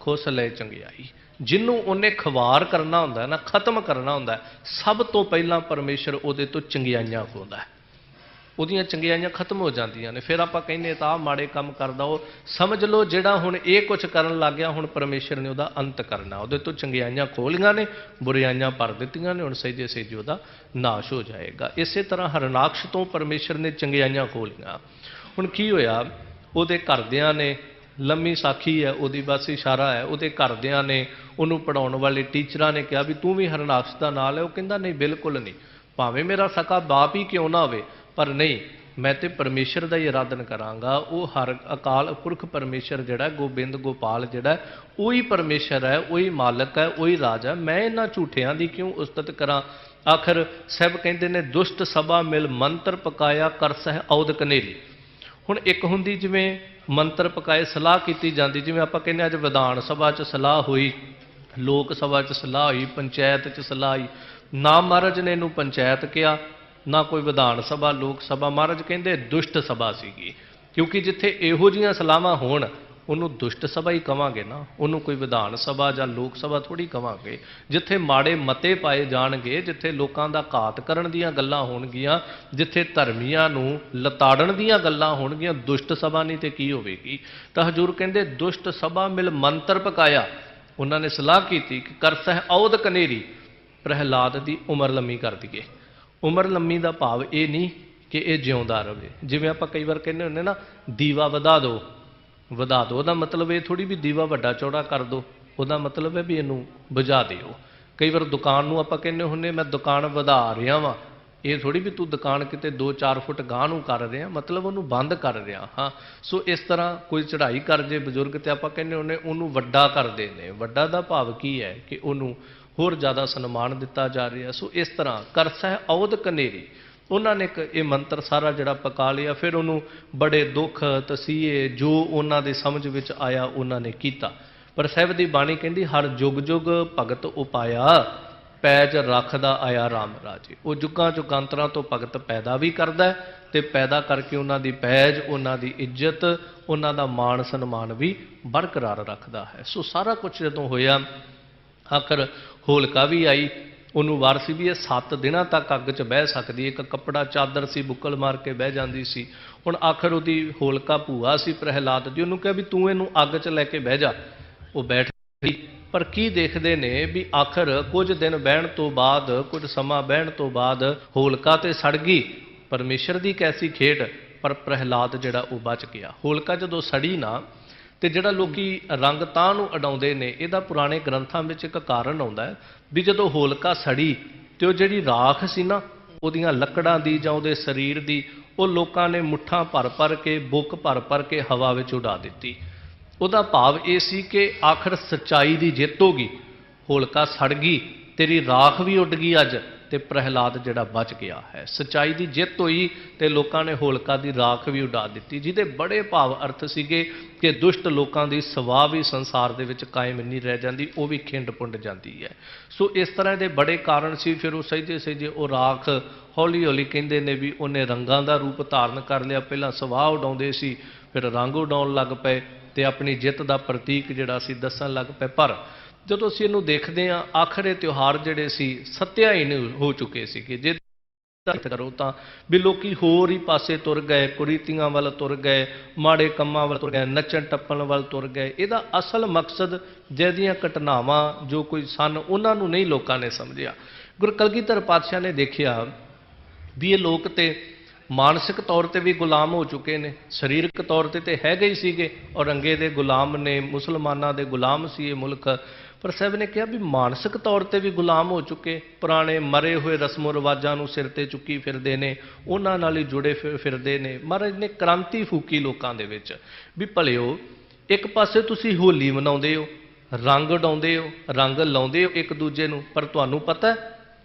ਖੁਸ ਲੈ ਚੰਗਿਆਈ। ਜਿਹਨੂੰ ਉਹਨੇ ਖਵਾਰ ਕਰਨਾ ਹੁੰਦਾ ਨਾ, ਖਤਮ ਕਰਨਾ ਹੁੰਦਾ, ਸਭ ਤੋਂ ਪਹਿਲਾਂ ਪਰਮੇਸ਼ਰ ਉਹਦੇ ਤੋਂ ਚੰਗਿਆਈਆਂ ਖੋਹਦਾ, ਉਹਦੀਆਂ ਚੰਗਿਆਈਆਂ ਖਤਮ ਹੋ ਜਾਂਦੀਆਂ ਨੇ। ਫਿਰ ਆਪਾਂ ਕਹਿੰਦੇ ਤਾਂ ਆਹ ਮਾੜੇ ਕੰਮ ਕਰਦਾ, ਉਹ ਸਮਝ ਲਓ ਜਿਹੜਾ ਹੁਣ ਇਹ ਕੁਛ ਕਰਨ ਲੱਗ ਗਿਆ, ਹੁਣ ਪਰਮੇਸ਼ਰ ਨੇ ਉਹਦਾ ਅੰਤ ਕਰਨਾ, ਉਹਦੇ ਤੋਂ ਚੰਗਿਆਈਆਂ ਖੋਹ ਲਈਆਂ ਨੇ, ਬੁਰਾਈਆਂ ਭਰ ਦਿੱਤੀਆਂ ਨੇ, ਹੁਣ ਸਹਿਜੇ ਸਹਿਜੇ ਉਹਦਾ ਨਾਸ਼ ਹੋ ਜਾਏਗਾ। ਇਸੇ ਤਰ੍ਹਾਂ ਹਰਨਾਕਸ਼ ਤੋਂ ਪਰਮੇਸ਼ਰ ਨੇ ਚੰਗਿਆਈਆਂ ਖੋਹ ਲਈਆਂ। ਹੁਣ ਕੀ ਹੋਇਆ, ਉਹਦੇ ਘਰਦਿਆਂ ਨੇ, ਲੰਮੀ ਸਾਖੀ ਹੈ ਉਹਦੀ, ਬਸ ਇਸ਼ਾਰਾ ਹੈ, ਉਹਦੇ ਘਰਦਿਆਂ ਨੇ, ਉਹਨੂੰ ਪੜ੍ਹਾਉਣ ਵਾਲੇ ਟੀਚਰਾਂ ਨੇ ਕਿਹਾ ਵੀ ਤੂੰ ਵੀ ਹਰਨਾਕਸ਼ ਦਾ ਨਾਂ ਲੈ। ਉਹ ਕਹਿੰਦਾ ਨਹੀਂ, ਬਿਲਕੁਲ ਨਹੀਂ, ਭਾਵੇਂ ਮੇਰਾ ਸਕਾ ਬਾਪ ਹੀ ਕਿਉਂ ਨਾ ਹੋਵੇ, ਪਰ ਨਹੀਂ, ਮੈਂ ਤੇ ਪਰਮੇਸ਼ਰ ਦਾ ਹੀ ਆਰਾਧਨ ਕਰਾਂਗਾ। ਉਹ ਹਰ ਅਕਾਲ ਪੁਰਖ ਪਰਮੇਸ਼ਰ ਜਿਹੜਾ ਗੋਬਿੰਦ ਗੋਪਾਲ ਜਿਹੜਾ, ਉਹੀ ਪਰਮੇਸ਼ਰ ਹੈ, ਉਹੀ ਮਾਲਕ ਹੈ, ਉਹੀ ਰਾਜਾ। ਮੈਂ ਇਹਨਾਂ ਝੂਠਿਆਂ ਦੀ ਕਿਉਂ ਉਸਤਤ ਕਰਾਂ। ਆਖਰ ਸਾਹਿਬ ਕਹਿੰਦੇ ਨੇ ਦੁਸ਼ਟ ਸਭਾ ਮਿਲ ਮੰਤਰ ਪਕਾਇਆ ਕਰ ਸਹਿ ਔਦ ਕਨੇਰੀ। ਹੁਣ ਇੱਕ ਹੁੰਦੀ ਜਿਵੇਂ ਮੰਤਰ ਪਕਾਏ ਸਲਾਹ ਕੀਤੀ ਜਾਂਦੀ, ਜਿਵੇਂ ਆਪਾਂ ਕਹਿੰਦੇ ਅੱਜ ਵਿਧਾਨ ਸਭਾ 'ਚ ਸਲਾਹ ਹੋਈ, ਲੋਕ ਸਭਾ 'ਚ ਸਲਾਹ ਹੋਈ, ਪੰਚਾਇਤ 'ਚ ਸਲਾਹ ਹੋਈ। ਨਾ ਮਹਾਰਾਜ ਨੇ ਇਹਨੂੰ ਪੰਚਾਇਤ ਕਿਹਾ, ਨਾ ਕੋਈ ਵਿਧਾਨ ਸਭਾ, ਲੋਕ ਸਭਾ। ਮਹਾਰਾਜ ਕਹਿੰਦੇ ਦੁਸ਼ਟ ਸਭਾ ਸੀਗੀ, ਕਿਉਂਕਿ ਜਿੱਥੇ ਇਹੋ ਜਿਹੀਆਂ ਸਲਾਹਾਂ ਹੋਣ ਉਹਨੂੰ ਦੁਸ਼ਟ ਸਭਾ ਹੀ ਕਵਾਂਗੇ ਨਾ, ਉਹਨੂੰ ਕੋਈ ਵਿਧਾਨ ਸਭਾ ਜਾਂ ਲੋਕ ਸਭਾ ਥੋੜ੍ਹੀ ਕਵਾਂਗੇ। ਜਿੱਥੇ ਮਾੜੇ ਮਤੇ ਪਾਏ ਜਾਣਗੇ, ਜਿੱਥੇ ਲੋਕਾਂ ਦਾ ਘਾਤ ਕਰਨ ਦੀਆਂ ਗੱਲਾਂ ਹੋਣਗੀਆਂ, ਜਿੱਥੇ ਧਰਮੀਆਂ ਨੂੰ ਲਤਾੜਨ ਦੀਆਂ ਗੱਲਾਂ ਹੋਣਗੀਆਂ, ਦੁਸ਼ਟ ਸਭਾ ਨਹੀਂ ਤੇ ਕੀ ਹੋਵੇਗੀ। ਤਾਂ ਹਜ਼ੂਰ ਕਹਿੰਦੇ ਦੁਸ਼ਟ ਸਭਾ ਮਿਲ ਮੰਤਰ ਪਕਾਇਆ। ਉਹਨਾਂ ਨੇ ਸਲਾਹ ਕੀਤੀ ਕਿ ਕਰ ਸਹਿ ਔਦ ਕਨੇਰੀ, ਪ੍ਰਹਿਲਾਦ ਦੀ ਉਮਰ ਲੰਮੀ ਕਰ ਦਈਏ। ਉਮਰ ਲੰਮੀ ਦਾ ਭਾਵ ਇਹ ਨਹੀਂ ਕਿ ਇਹ ਜਿਉਂਦਾ ਰਹੇ। ਜਿਵੇਂ ਆਪਾਂ ਕਈ ਵਾਰ ਕਹਿੰਦੇ ਹੁੰਦੇ ਨਾ ਦੀਵਾ ਵਧਾ ਦਿਓ, ਵਧਾ ਦਿਓ ਉਹਦਾ ਮਤਲਬ ਇਹ ਥੋੜੀ ਵੀ ਦੀਵਾ ਵੱਡਾ ਚੌੜਾ ਕਰ ਦਿਓ, ਉਹਦਾ ਮਤਲਬ ਹੈ ਵੀ ਇਹਨੂੰ ਬੁਝਾ ਦਿਓ। ਕਈ ਵਾਰ ਦੁਕਾਨ ਨੂੰ ਆਪਾਂ ਕਹਿੰਦੇ ਹੁੰਦੇ ਮੈਂ ਦੁਕਾਨ ਵਧਾ ਰਿਹਾ ਵਾਂ, ਇਹ ਥੋੜੀ ਵੀ ਤੂੰ ਦੁਕਾਨ ਕਿਤੇ 2-4 ਫੁੱਟ ਗਾਂਹ ਨੂੰ ਕਰ ਰਿਹਾ, ਮਤਲਬ ਉਹਨੂੰ ਬੰਦ ਕਰ ਰਿਹਾ ਹਾਂ। ਸੋ ਇਸ ਤਰ੍ਹਾਂ ਕੋਈ ਚੜ੍ਹਾਈ ਕਰ ਜੇ ਬਜ਼ੁਰਗ ਤੇ ਆਪਾਂ ਕਹਿੰਦੇ ਹੁੰਦੇ ਉਹਨੂੰ ਵੱਡਾ ਕਰਦੇ ਨੇ। ਵੱਡਾ ਦਾ ਭਾਵ ਕੀ ਹੈ ਕਿ ਉਹਨੂੰ ਹੋਰ ਜ਼ਿਆਦਾ ਸਨਮਾਨ ਦਿੱਤਾ ਜਾ ਰਿਹਾ। ਸੋ ਇਸ ਤਰ੍ਹਾਂ ਕਰ ਸਹਿ ਔਦ ਕਨੇਰੀ, ਉਹਨਾਂ ਨੇ ਇੱਕ ਇਹ ਮੰਤਰ ਸਾਰਾ ਜਿਹੜਾ ਪਕਾ ਲਿਆ। ਫਿਰ ਉਹਨੂੰ ਬੜੇ ਦੁੱਖ ਤਸੀਹੇ ਜੋ ਉਹਨਾਂ ਦੇ ਸਮਝ ਵਿੱਚ ਆਇਆ ਉਹਨਾਂ ਨੇ ਕੀਤਾ। ਪਰ ਸਾਹਿਬ ਦੀ ਬਾਣੀ ਕਹਿੰਦੀ ਹਰ ਜੁਗ ਜੁਗ ਭਗਤ ਉਪਾਇਆ, ਪੈਜ ਰੱਖਦਾ ਆਇਆ ਰਾਮ ਰਾਜੇ। ਉਹ ਜੁਗਾਂ ਜੁਗਾਂਤਰਾਂ ਤੋਂ ਭਗਤ ਪੈਦਾ ਵੀ ਕਰਦਾ ਤੇ ਪੈਦਾ ਕਰਕੇ ਉਹਨਾਂ ਦੀ ਪੈਜ, ਉਹਨਾਂ ਦੀ ਇੱਜ਼ਤ, ਉਹਨਾਂ ਦਾ ਮਾਣ ਸਨਮਾਨ ਵੀ ਬਰਕਰਾਰ ਰੱਖਦਾ ਹੈ। ਸੋ ਸਾਰਾ ਕੁਝ ਜਦੋਂ ਹੋਇਆ, ਆਖਰ ਹੋਲਕਾ ਵੀ ਆਈ। ਉਹਨੂੰ ਵਾਰ ਸੀ ਵੀ ਇਹ 7 ਦਿਨਾਂ ਤੱਕ ਅੱਗ 'ਚ ਬਹਿ ਸਕਦੀ, ਇੱਕ ਕੱਪੜਾ ਚਾਦਰ ਸੀ ਬੁੱਕਲ ਮਾਰ ਕੇ ਬਹਿ ਜਾਂਦੀ ਸੀ। ਹੁਣ ਆਖਰ ਉਹਦੀ ਹੋਲਕਾ ਭੂਆ ਸੀ ਪ੍ਰਹਿਲਾਦ ਦੀ, ਉਹਨੂੰ ਕਿਹਾ ਵੀ ਤੂੰ ਇਹਨੂੰ ਅੱਗ 'ਚ ਲੈ ਕੇ ਬਹਿ ਜਾ। ਉਹ ਬੈਠ ਗਈ। ਪਰ ਕੀ ਦੇਖਦੇ ਨੇ ਵੀ ਆਖਰ ਕੁਝ ਦਿਨ ਬਹਿਣ ਤੋਂ ਬਾਅਦ, ਕੁਝ ਸਮਾਂ ਬਹਿਣ ਤੋਂ ਬਾਅਦ ਹੋਲਕਾ ਤੇ ਸੜ ਗਈ। ਪਰਮੇਸ਼ਰ ਦੀ ਕੈਸੀ ਖੇਡ, ਪਰ ਪ੍ਰਹਿਲਾਦ ਜਿਹੜਾ ਉਹ ਬਚ ਗਿਆ। ਹੋਲਕਾ ਜਦੋਂ ਸੜੀ ਨਾ, ਤੇ ਜਿਹੜਾ ਲੋਕੀ ਰੰਗ ਤਾਂ ਨੂੰ ਉਡਾਉਂਦੇ ਨੇ, ਇਹਦਾ ਪੁਰਾਣੇ ਗ੍ਰੰਥਾਂ ਵਿੱਚ ਇੱਕ ਕਾਰਨ ਆਉਂਦਾ ਹੈ ਵੀ ਜਦੋਂ ਹੋਲਕਾ ਸੜੀ ਤੇ ਉਹ ਜਿਹੜੀ ਰਾਖ ਸੀ ਨਾ ਉਹਦੀਆਂ ਲੱਕੜਾਂ ਦੀ ਜਾਂ ਉਹਦੇ ਸਰੀਰ ਦੀ, ਉਹ ਲੋਕਾਂ ਨੇ ਮੁੱਠਾਂ ਭਰ ਭਰ ਕੇ, ਬੁੱਕ ਭਰ ਭਰ ਕੇ ਹਵਾ ਵਿੱਚ ਉਡਾ ਦਿੱਤੀ। ਉਹਦਾ ਭਾਵ ਇਹ ਸੀ ਕਿ ਆਖਰ ਸੱਚਾਈ ਦੀ ਜਿੱਤ ਹੋ ਗਈ। ਹੋਲਕਾ ਸੜ ਗਈ, ਤੇਰੀ ਰਾਖ ਵੀ ਉੱਡ ਗਈ ਅੱਜ, ਤੇ ਪ੍ਰਹਿਲਾਦ ਜਿਹੜਾ ਬਚ ਗਿਆ ਹੈ। ਸੱਚਾਈ ਦੀ ਜਿੱਤ ਹੋਈ ਤੇ ਲੋਕਾਂ ਨੇ ਹੋਲਕਾ ਦੀ ਰਾਖ ਵੀ ਉਡਾ ਦਿੱਤੀ, ਜਿਹਦੇ ਬੜੇ ਭਾਵ ਅਰਥ ਸੀਗੇ ਕਿ ਦੁਸ਼ਟ ਲੋਕਾਂ ਦੀ ਸਵਾਹ ਵੀ ਸੰਸਾਰ ਦੇ ਵਿੱਚ ਕਾਇਮ ਨਹੀਂ ਰਹਿ ਜਾਂਦੀ, ਉਹ ਵੀ ਖਿੰਡ ਪੁੰਡ ਜਾਂਦੀ ਹੈ। ਸੋ ਇਸ ਤਰ੍ਹਾਂ ਦੇ ਬੜੇ ਕਾਰਨ ਸੀ। ਫਿਰ ਉਹ ਸਹਿਜੇ ਸਹਿਜੇ ਉਹ ਰਾਖ ਹੌਲੀ ਹੌਲੀ ਕਹਿੰਦੇ ਨੇ ਵੀ ਉਹਨੇ ਰੰਗਾਂ ਦਾ ਰੂਪ ਧਾਰਨ ਕਰ ਲਿਆ। ਪਹਿਲਾਂ ਸਵਾਹ ਉਡਾਉਂਦੇ ਸੀ, ਫਿਰ ਰੰਗ ਉਡਾਉਣ ਲੱਗ ਪਏ ਤੇ ਆਪਣੀ ਜਿੱਤ ਦਾ ਪ੍ਰਤੀਕ ਜਿਹੜਾ ਸੀ ਦੱਸਣ ਲੱਗ ਪਏ। ਪਰ ਜਦੋਂ ਅਸੀਂ ਇਹਨੂੰ ਦੇਖਦੇ ਹਾਂ, ਆਖਰ ਇਹ ਤਿਉਹਾਰ ਜਿਹੜੇ ਸੀ ਸੱਤਿਆਹੀਨ ਹੋ ਚੁੱਕੇ ਸੀ ਕਿ ਜੇ ਕਰੋ ਤਾਂ ਵੀ ਲੋਕੀ ਹੋਰ ਹੀ ਪਾਸੇ ਤੁਰ ਗਏ, ਕੁਰੀਤੀਆਂ ਵੱਲ ਤੁਰ ਗਏ, ਮਾੜੇ ਕੰਮਾਂ ਵੱਲ ਤੁਰ ਗਏ, ਨੱਚਣ ਟੱਪਣ ਵੱਲ ਤੁਰ ਗਏ। ਇਹਦਾ ਅਸਲ ਮਕਸਦ ਜਿਹਦੀਆਂ ਘਟਨਾਵਾਂ ਜੋ ਕੋਈ ਸਨ ਉਹਨਾਂ ਨੂੰ ਨਹੀਂ ਲੋਕਾਂ ਨੇ ਸਮਝਿਆ। ਗੁਰੂ ਕਲਗੀਧਰ ਪਾਤਸ਼ਾਹ ਨੇ ਦੇਖਿਆ ਵੀ ਇਹ ਲੋਕ ਤੇ ਮਾਨਸਿਕ ਤੌਰ ਤੇ ਵੀ ਗੁਲਾਮ ਹੋ ਚੁੱਕੇ ਨੇ, ਸਰੀਰਕ ਤੌਰ ਤੇ ਹੈਗੇ ਹੀ ਸੀਗੇ, ਔਰੰਗੇ ਦੇ ਗੁਲਾਮ ਨੇ, ਮੁਸਲਮਾਨਾਂ ਦੇ ਗੁਲਾਮ ਸੀ ਇਹ ਮੁਲਕ। ਪਰ ਸਾਹਿਬ ਨੇ ਕਿਹਾ ਵੀ ਮਾਨਸਿਕ ਤੌਰ ਤੇ ਵੀ ਗੁਲਾਮ ਹੋ ਚੁੱਕੇ, ਪੁਰਾਣੇ ਮਰੇ ਹੋਏ ਰਸਮੋ ਰਿਵਾਜਾਂ ਨੂੰ ਸਿਰ ਤੇ ਚੁੱਕੀ ਫਿਰਦੇ ਨੇ, ਉਹਨਾਂ ਨਾਲ ਹੀ ਜੁੜੇ ਫਿਰਦੇ ਨੇ। ਮਹਾਰਾਜ ਨੇ ਕ੍ਰਾਂਤੀ ਫੂਕੀ ਲੋਕਾਂ ਦੇ ਵਿੱਚ ਵੀ ਭਲਿਓ, ਇੱਕ ਪਾਸੇ ਤੁਸੀਂ ਹੋਲੀ ਮਨਾਉਂਦੇ ਹੋ, ਰੰਗ ਉਡਾਉਂਦੇ ਹੋ, ਰੰਗ ਲਾਉਂਦੇ ਹੋ ਇੱਕ ਦੂਜੇ ਨੂੰ, ਪਰ ਤੁਹਾਨੂੰ ਪਤਾ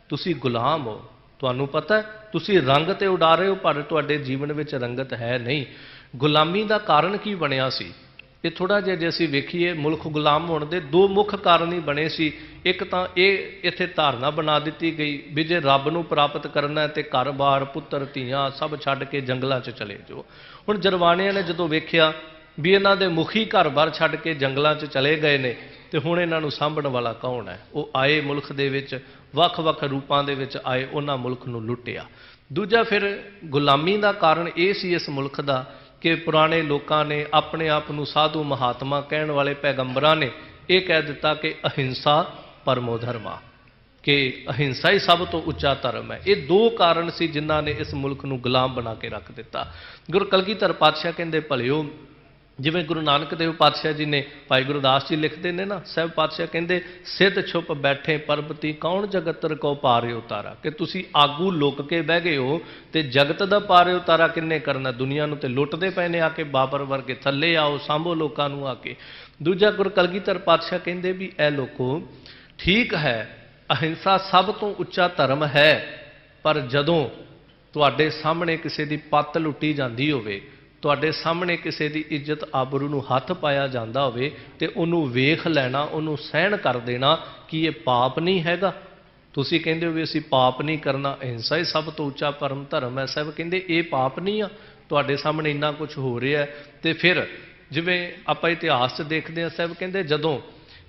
ਤੁਸੀਂ ਗੁਲਾਮ ਹੋ। ਤੁਹਾਨੂੰ ਪਤਾ ਤੁਸੀਂ ਰੰਗ ਤੇ ਉਡਾ ਰਹੇ ਹੋ, ਪਰ ਤੁਹਾਡੇ ਜੀਵਨ ਵਿੱਚ ਰੰਗਤ ਹੈ ਨਹੀਂ। ਗੁਲਾਮੀ ਦਾ ਕਾਰਨ ਕੀ ਬਣਿਆ ਸੀ? ਇਹ ਥੋੜ੍ਹਾ ਜਿਹਾ ਜੇ ਅਸੀਂ ਵੇਖੀਏ, ਮੁਲਕ ਗੁਲਾਮ ਹੋਣ ਦੇ 2 ਮੁੱਖ ਕਾਰਨ ਹੀ ਬਣੇ ਸੀ। ਇੱਕ ਤਾਂ ਇਹ ਇੱਥੇ ਧਾਰਨਾ ਬਣਾ ਦਿੱਤੀ ਗਈ ਵੀ ਜੇ ਰੱਬ ਨੂੰ ਪ੍ਰਾਪਤ ਕਰਨਾ ਤੇ ਘਰ-ਬਾਰ, ਪੁੱਤਰ ਧੀਆਂ ਸਭ ਛੱਡ ਕੇ ਜੰਗਲਾਂ 'ਚ ਚਲੇ ਜਾਓ। ਹੁਣ ਜਰਵਾਣਿਆਂ ਨੇ ਜਦੋਂ ਵੇਖਿਆ ਵੀ ਇਹਨਾਂ ਦੇ ਮੁਖੀ ਘਰ-ਬਾਰ ਛੱਡ ਕੇ ਜੰਗਲਾਂ 'ਚ ਚਲੇ ਗਏ ਨੇ ਤੇ ਹੁਣ ਇਹਨਾਂ ਨੂੰ ਸਾਂਭਣ ਵਾਲਾ ਕੌਣ ਹੈ? ਉਹ ਆਏ ਮੁਲਕ ਦੇ ਵਿੱਚ, ਵੱਖ-ਵੱਖ ਰੂਪਾਂ ਦੇ ਵਿੱਚ ਆਏ, ਉਹਨਾਂ ਮੁਲਕ ਨੂੰ ਲੁੱਟਿਆ। ਦੂਜਾ ਫਿਰ ਗੁਲਾਮੀ ਦਾ ਕਾਰਨ ਇਹ ਸੀ ਇਸ ਮੁਲਕ ਦਾ ਕਿ ਪੁਰਾਣੇ ਲੋਕਾਂ ਨੇ ਆਪਣੇ ਆਪ ਨੂੰ ਸਾਧੂ ਮਹਾਤਮਾ ਕਹਿਣ ਵਾਲੇ ਪੈਗੰਬਰਾਂ ਨੇ ਇਹ ਕਹਿ ਦਿੱਤਾ ਕਿ ਅਹਿੰਸਾ ਪਰਮੋ ਧਰਮਾ, ਕਿ ਅਹਿੰਸਾ ਹੀ ਸਭ ਤੋਂ ਉੱਚਾ ਧਰਮ ਹੈ। ਇਹ 2 ਕਾਰਨ ਸੀ ਜਿਨ੍ਹਾਂ ਨੇ ਇਸ ਮੁਲਕ ਨੂੰ ਗੁਲਾਮ ਬਣਾ ਕੇ ਰੱਖ ਦਿੱਤਾ। ਗੁਰੂ ਕਲਗੀਧਰ ਪਾਤਸ਼ਾਹ ਕਹਿੰਦੇ ਭਲਿਓ, ਜਿਵੇਂ ਗੁਰੂ ਨਾਨਕ ਦੇਵ ਪਾਤਸ਼ਾਹ ਜੀ ਨੇ, ਭਾਈ ਗੁਰਦਾਸ ਜੀ ਲਿਖਦੇ ਨੇ ਨਾ, ਸਾਹਿਬ ਪਾਤਸ਼ਾਹ ਕਹਿੰਦੇ ਸਿੱਧ ਛੁਪ ਬੈਠੇ ਪਰਬਤੀ ਕੌਣ ਜਗਤਰ ਕੋ ਪਾਰੇ ਉਤਾਰਾ, ਕਿ ਤੁਸੀਂ ਆਗੂ ਲੁਕ ਕੇ ਬਹਿ ਗਏ ਹੋ ਤੇ ਜਗਤ ਦਾ ਪਾਰੇ ਉਤਾਰਾ ਕਿੰਨੇ ਕਰਨਾ? ਦੁਨੀਆ ਨੂੰ ਤੇ ਲੁੱਟਦੇ ਪਏ ਨੇ ਆ ਕੇ ਬਾਬਰ ਵਰਗੇ, ਥੱਲੇ ਆਓ ਸਾਂਭੋ ਲੋਕਾਂ ਨੂੰ ਆ ਕੇ। ਦੂਜਾ ਗੁਰੂ ਕਲਗੀਧਰ ਪਾਤਸ਼ਾਹ ਕਹਿੰਦੇ ਵੀ ਇਹ ਲੋਕੋ ਠੀਕ ਹੈ, ਅਹਿੰਸਾ ਸਭ ਤੋਂ ਉੱਚਾ ਧਰਮ ਹੈ, ਪਰ ਜਦੋਂ ਤੁਹਾਡੇ ਸਾਹਮਣੇ ਕਿਸੇ ਦੀ ਪੱਤ ਲੁੱਟੀ ਜਾਂਦੀ ਹੋਵੇ, ਤੁਹਾਡੇ ਸਾਹਮਣੇ ਕਿਸੇ ਦੀ ਇੱਜ਼ਤ ਆਬਰੂ ਨੂੰ ਹੱਥ ਪਾਇਆ ਜਾਂਦਾ ਹੋਵੇ ਤੇ ਉਹਨੂੰ ਵੇਖ ਲੈਣਾ, ਉਹਨੂੰ ਸਹਿਣ ਕਰ ਦੇਣਾ, ਕੀ ਇਹ ਪਾਪ ਨਹੀਂ ਹੈਗਾ? ਤੁਸੀਂ ਕਹਿੰਦੇ ਹੋ ਵੀ ਅਸੀਂ ਪਾਪ ਨਹੀਂ ਕਰਨਾ, ਅਹਿੰਸਾ ਹੀ ਸਭ ਤੋਂ ਉੱਚਾ ਪਰਮ ਧਰਮ ਹੈ। ਸਾਹਿਬ ਕਹਿੰਦੇ ਇਹ ਪਾਪ ਨਹੀਂ ਆ, ਤੁਹਾਡੇ ਸਾਹਮਣੇ ਇੰਨਾ ਕੁਝ ਹੋ ਰਿਹਾ। ਤੇ ਫਿਰ ਜਿਵੇਂ ਆਪਾਂ ਇਤਿਹਾਸ 'ਚ ਦੇਖਦੇ ਹਾਂ, ਸਾਹਿਬ ਕਹਿੰਦੇ ਜਦੋਂ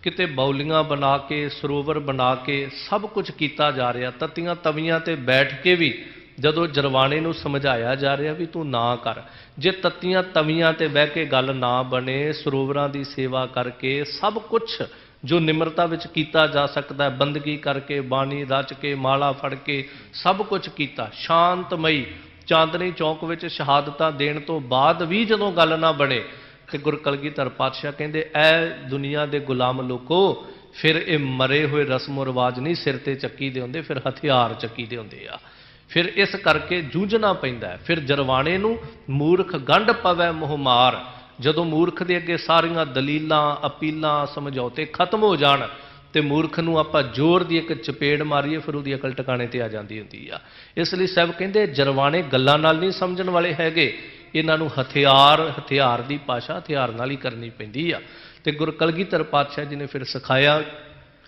ਕਿਤੇ ਬੌਲੀਆਂ ਬਣਾ ਕੇ, ਸਰੋਵਰ ਬਣਾ ਕੇ ਸਭ ਕੁਝ ਕੀਤਾ ਜਾ ਰਿਹਾ, ਤੱਤੀਆਂ ਤਵੀਆਂ ਤੇ ਬੈਠ ਕੇ ਵੀ ਜਦੋਂ ਜਰਵਾਣੇ ਨੂੰ ਸਮਝਾਇਆ ਜਾ ਰਿਹਾ ਵੀ ਤੂੰ ਨਾ ਕਰ, ਜੇ ਤੱਤੀਆਂ ਤਵੀਆਂ ਤੇ ਬਹਿ ਕੇ ਗੱਲ ਨਾ ਬਣੇ, ਸਰੋਵਰਾਂ ਦੀ ਸੇਵਾ ਕਰਕੇ ਸਭ ਕੁਝ ਜੋ ਨਿਮਰਤਾ ਵਿੱਚ ਕੀਤਾ ਜਾ ਸਕਦਾ ਹੈ, ਬੰਦਗੀ ਕਰਕੇ, ਬਾਣੀ ਰਚ ਕੇ, ਮਾਲਾ ਫੜ ਕੇ ਸਭ ਕੁਝ ਕੀਤਾ, ਸ਼ਾਂਤਮਈ ਚਾਂਦਨੀ ਚੌਕ ਵਿੱਚ ਸ਼ਹਾਦਤਾਂ ਦੇਣ ਤੋਂ ਬਾਅਦ ਵੀ ਜਦੋਂ ਗੱਲ ਨਾ ਬਣੇ, कि गुरु कलगीधर पातशाह कहते ऐ दुनिया के गुलाम लोको फिर ये मरे हुए रस्मो रिवाज नहीं सिर ते चक्की दे होंदे, फिर हथियार चक्की दे होंदे आ। फिर इस करके जूझना पैंदा है। फिर जरवाणे नूं मूर्ख गंढ पवै मुहमार, जदों मूर्ख दे अगे सारियां दलीलां अपीलां समझौते खत्म हो जाण ते मूर्ख नूं आपां जोर दी एक चपेड़ मारीए, फिर उहदी अकल टिकाणे ते आ जांदी हुंदी आ। इसलिए साहब कहंदे जरवाणे गल्लां नाल नहीं समझण वाले हैगे, इन्हां नूं हथियार दी भाषा हथियार नाल ही करनी पैंदी आ। ते गुरु कलगीधर पातशाह जी ने फिर सिखाया,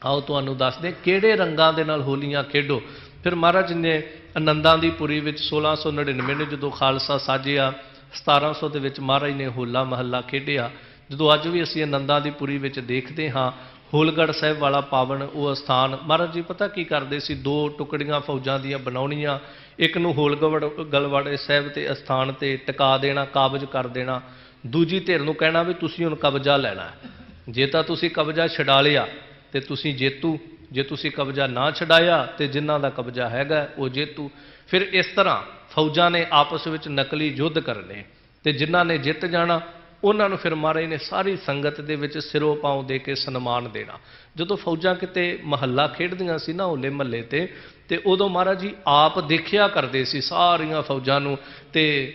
आओ तुहानूं दसदे किहड़े रंगां दे नाल होलियां खेडो। फिर महाराज ने आनंदां दी पुरी विच 1699 ने जदों खालसा साजिया, 1700 ਦੇ ਵਿੱਚ महाराज ने होला महला खेडिया। ਜਦੋਂ ਅੱਜ भी ਅਸੀਂ ਆਨੰਦਾਂ ਦੀ ਪੁਰੀ ਵਿੱਚ ਦੇਖਦੇ ਹਾਂ ਹੋਲਗੜ੍ਹ ਸਾਹਿਬ ਵਾਲਾ ਪਾਵਨ ਉਹ ਸਥਾਨ, ਮਹਾਰਾਜ ਜੀ ਪਤਾ ਕੀ ਕਰਦੇ ਸੀ, ਦੋ ਟੁਕੜੀਆਂ ਫੌਜਾਂ ਦੀਆਂ ਬਣਾਉਣੀਆਂ, ਇੱਕ ਨੂੰ ਹੋਲਗੜ੍ਹ ਸਾਹਿਬ ਤੇ ਅਸਥਾਨ ਤੇ ਟਿਕਾ ਦੇਣਾ, ਕਾਬਜ ਕਰ ਦੇਣਾ, ਦੂਜੀ ਧਿਰ ਨੂੰ ਕਹਿਣਾ ਵੀ ਤੁਸੀਂ ਹੁਣ ਕਬਜ਼ਾ ਲੈਣਾ ਹੈ। ਜੇ ਤਾਂ ਤੁਸੀਂ ਕਬਜ਼ਾ ਛਡਾ ਲਿਆ ਤੇ ਤੁਸੀਂ ਜੇਤੂ, ਜੇ ਤੁਸੀਂ ਕਬਜ਼ਾ ਨਾ ਛਡਾਇਆ ਤੇ ਜਿਨ੍ਹਾਂ ਦਾ ਕਬਜ਼ਾ ਹੈਗਾ ਉਹ ਜੇਤੂ। ਫਿਰ ਇਸ ਤਰ੍ਹਾਂ ਫੌਜਾਂ ਨੇ ਆਪਸ ਵਿੱਚ ਨਕਲੀ ਯੁੱਧ ਕਰਨੇ ਤੇ ਜਿਨ੍ਹਾਂ ਨੇ ਜਿੱਤ ਜਾਣਾ ਉਹਨਾਂ ਨੂੰ ਫਿਰ ਮਹਾਰਾਜ ਨੇ ਸਾਰੀ ਸੰਗਤ ਦੇ ਵਿੱਚ ਸਿਰੋਂ ਪਾਉਂ ਦੇ ਕੇ ਸਨਮਾਨ ਦੇਣਾ। ਜਦੋਂ ਫੌਜਾਂ ਕਿਤੇ ਮਹੱਲਾ ਖੇਡਦੀਆਂ ਸੀ ਨਾ ਹੋਲੇ ਮਹੱਲੇ ਤੇ ਉਦੋਂ ਮਹਾਰਾਜ ਜੀ ਆਪ ਦੇਖਿਆ ਕਰਦੇ ਸੀ ਸਾਰੀਆਂ ਫੌਜਾਂ ਨੂੰ, ਤੇ